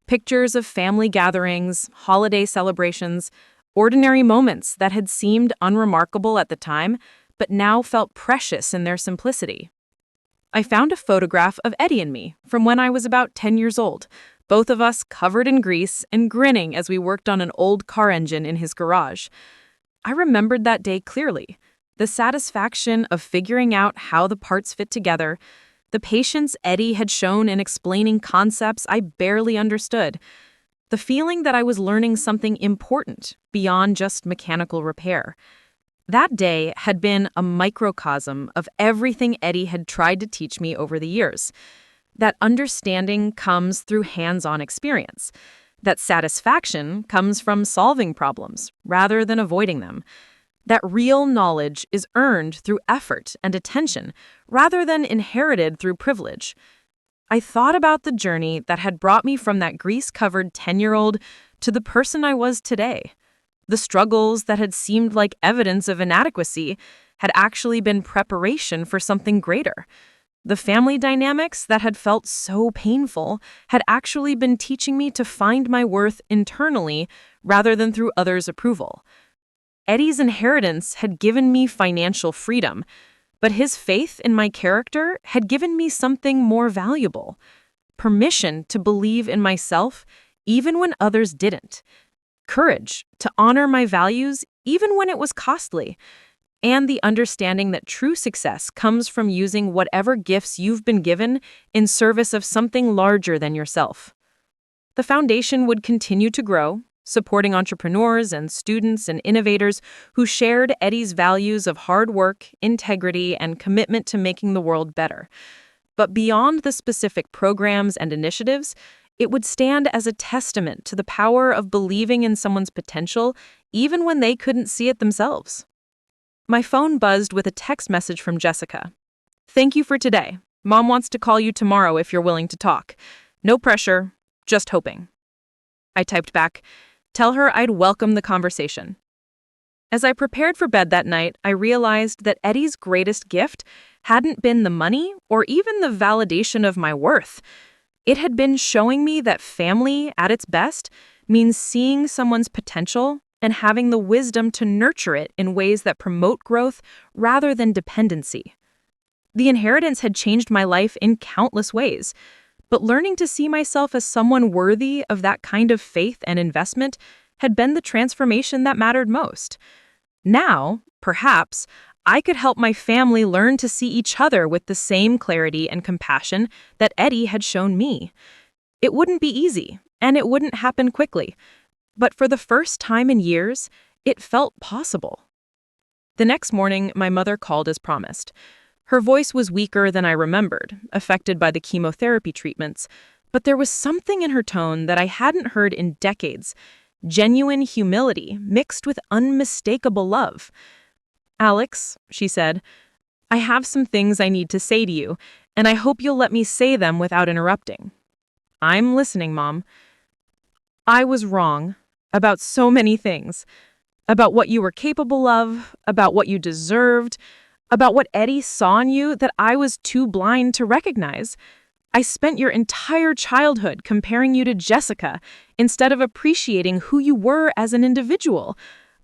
Pictures of family gatherings, holiday celebrations, ordinary moments that had seemed unremarkable at the time, but now felt precious in their simplicity. I found a photograph of Eddie and me from when I was about 10 years old, both of us covered in grease and grinning as we worked on an old car engine in his garage. I remembered that day clearly. The satisfaction of figuring out how the parts fit together, the patience Eddie had shown in explaining concepts I barely understood, the feeling that I was learning something important beyond just mechanical repair. That day had been a microcosm of everything Eddie had tried to teach me over the years. That understanding comes through hands-on experience. That satisfaction comes from solving problems rather than avoiding them. That real knowledge is earned through effort and attention rather than inherited through privilege. I thought about the journey that had brought me from that grease-covered 10-year-old to the person I was today. The struggles that had seemed like evidence of inadequacy had actually been preparation for something greater. The family dynamics that had felt so painful had actually been teaching me to find my worth internally rather than through others' approval. Eddie's inheritance had given me financial freedom, but his faith in my character had given me something more valuable: permission to believe in myself even when others didn't, courage to honor my values even when it was costly, and the understanding that true success comes from using whatever gifts you've been given in service of something larger than yourself. The foundation would continue to grow, supporting entrepreneurs and students and innovators who shared Eddie's values of hard work, integrity, and commitment to making the world better. But beyond the specific programs and initiatives, it would stand as a testament to the power of believing in someone's potential even when they couldn't see it themselves. My phone buzzed with a text message from Jessica. "Thank you for today. Mom wants to call you tomorrow if you're willing to talk. No pressure, just hoping." I typed back, "Tell her I'd welcome the conversation." As I prepared for bed that night, I realized that Eddie's greatest gift hadn't been the money or even the validation of my worth. It had been showing me that family, at its best, means seeing someone's potential and having the wisdom to nurture it in ways that promote growth rather than dependency. The inheritance had changed my life in countless ways, but learning to see myself as someone worthy of that kind of faith and investment had been the transformation that mattered most. Now, perhaps, I could help my family learn to see each other with the same clarity and compassion that Eddie had shown me. It wouldn't be easy, and it wouldn't happen quickly, But for the first time in years, it felt possible. The next morning, my mother called as promised. Her voice was weaker than I remembered, affected by the chemotherapy treatments, but there was something in her tone that I hadn't heard in decades. Genuine humility mixed with unmistakable love. "Alex," she said, "I have some things I need to say to you, and I hope you'll let me say them without interrupting." "I'm listening, Mom." "I was wrong about so many things. About what you were capable of, about what you deserved, about what Eddie saw in you that I was too blind to recognize. I spent your entire childhood comparing you to Jessica instead of appreciating who you were as an individual.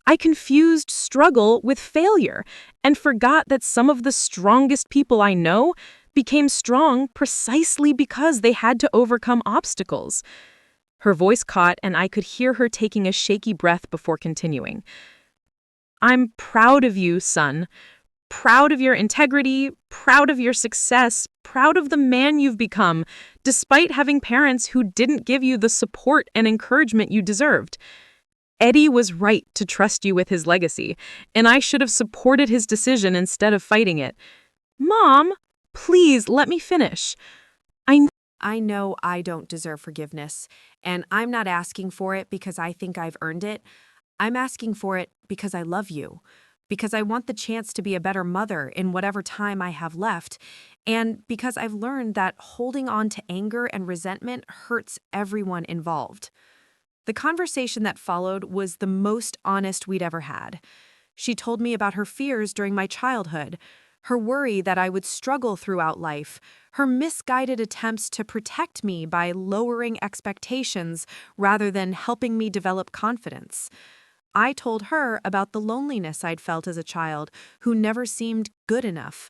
I confused struggle with failure and forgot that some of the strongest people I know became strong precisely because they had to overcome obstacles." Her voice caught, and I could hear her taking a shaky breath before continuing. "I'm proud of you, son. Proud of your integrity, proud of your success, proud of the man you've become, despite having parents who didn't give you the support and encouragement you deserved. Eddie was right to trust you with his legacy, and I should have supported his decision instead of fighting it." "Mom, please let me finish. I I know I don't deserve forgiveness, and I'm not asking for it because I think I've earned it. I'm asking for it because I love you, because I want the chance to be a better mother in whatever time I have left, and because I've learned that holding on to anger and resentment hurts everyone involved. The conversation that followed was the most honest we'd ever had. She told me about her fears during my childhood, her worry that I would struggle throughout life, her misguided attempts to protect me by lowering expectations rather than helping me develop confidence. I told her about the loneliness I'd felt as a child who never seemed good enough,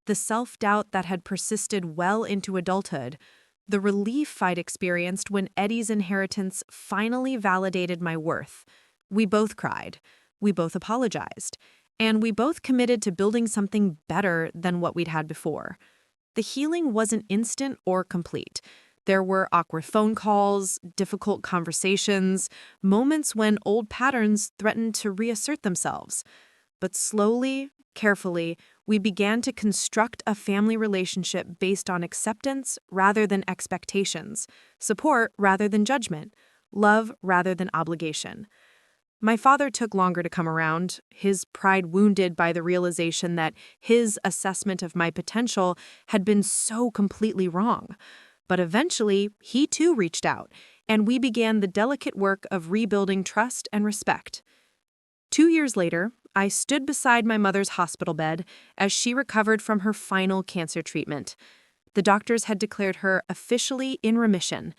the self-doubt that had persisted well into adulthood, the relief I'd experienced when Eddie's inheritance finally validated my worth. We both cried. We both apologized. And we both committed to building something better than what we'd had before. The healing wasn't instant or complete. There were awkward phone calls, difficult conversations, moments when old patterns threatened to reassert themselves. But slowly, carefully, we began to construct a family relationship based on acceptance rather than expectations, support rather than judgment, love rather than obligation. My father took longer to come around, his pride wounded by the realization that his assessment of my potential had been so completely wrong. But eventually, he too reached out, and we began the delicate work of rebuilding trust and respect. 2 years later, I stood beside my mother's hospital bed as she recovered from her final cancer treatment. The doctors had declared her officially in remission,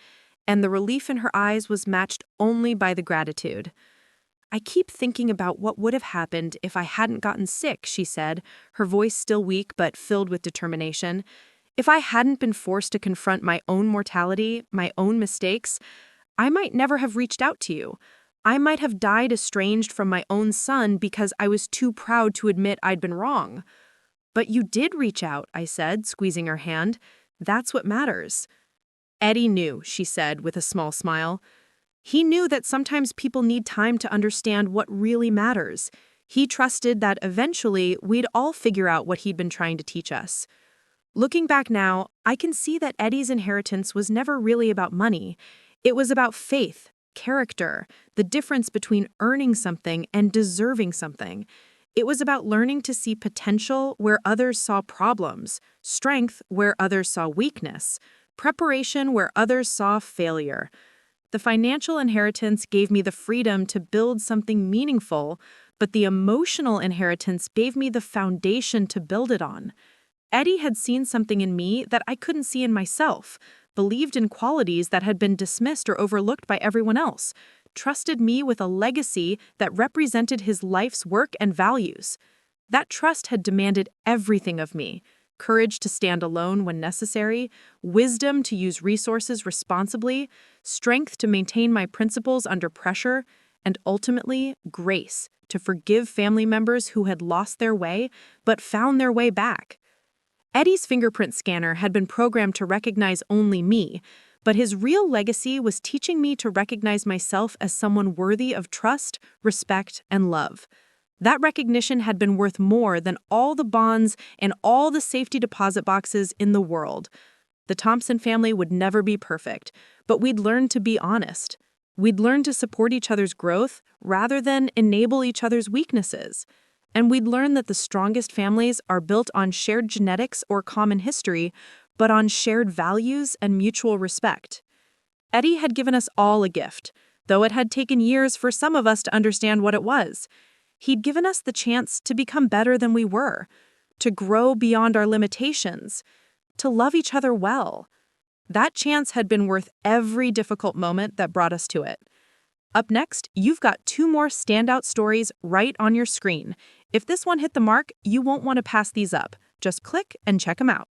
and the relief in her eyes was matched only by the gratitude. "I keep thinking about what would have happened if I hadn't gotten sick," she said, her voice still weak but filled with determination. "If I hadn't been forced to confront my own mortality, my own mistakes, I might never have reached out to you. I might have died estranged from my own son because I was too proud to admit I'd been wrong." "But you did reach out," I said, squeezing her hand. "That's what matters." "Eddie knew," she said with a small smile. "He knew that sometimes people need time to understand what really matters. He trusted that eventually we'd all figure out what he'd been trying to teach us." Looking back now, I can see that Eddie's inheritance was never really about money. It was about faith, character, the difference between earning something and deserving something. It was about learning to see potential where others saw problems, strength where others saw weakness, preparation where others saw failure. The financial inheritance gave me the freedom to build something meaningful, but the emotional inheritance gave me the foundation to build it on. Eddie had seen something in me that I couldn't see in myself, believed in qualities that had been dismissed or overlooked by everyone else, trusted me with a legacy that represented his life's work and values. That trust had demanded everything of me: courage to stand alone when necessary, wisdom to use resources responsibly, strength to maintain my principles under pressure, and ultimately, grace to forgive family members who had lost their way but found their way back. Eddie's fingerprint scanner had been programmed to recognize only me, But his real legacy was teaching me to recognize myself as someone worthy of trust, respect, and love. That recognition had been worth more than all the bonds and all the safety deposit boxes in the world. The Thompson family would never be perfect, but we'd learn to be honest. We'd learn to support each other's growth rather than enable each other's weaknesses. And we'd learn that the strongest families are built on shared genetics or common history, but on shared values and mutual respect. Eddie had given us all a gift, though it had taken years for some of us to understand what it was. He'd given us the chance to become better than we were, to grow beyond our limitations, to love each other well. That chance had been worth every difficult moment that brought us to it. Up next, you've got 2 more standout stories right on your screen. If this one hit the mark, you won't want to pass these up. Just click and check them out.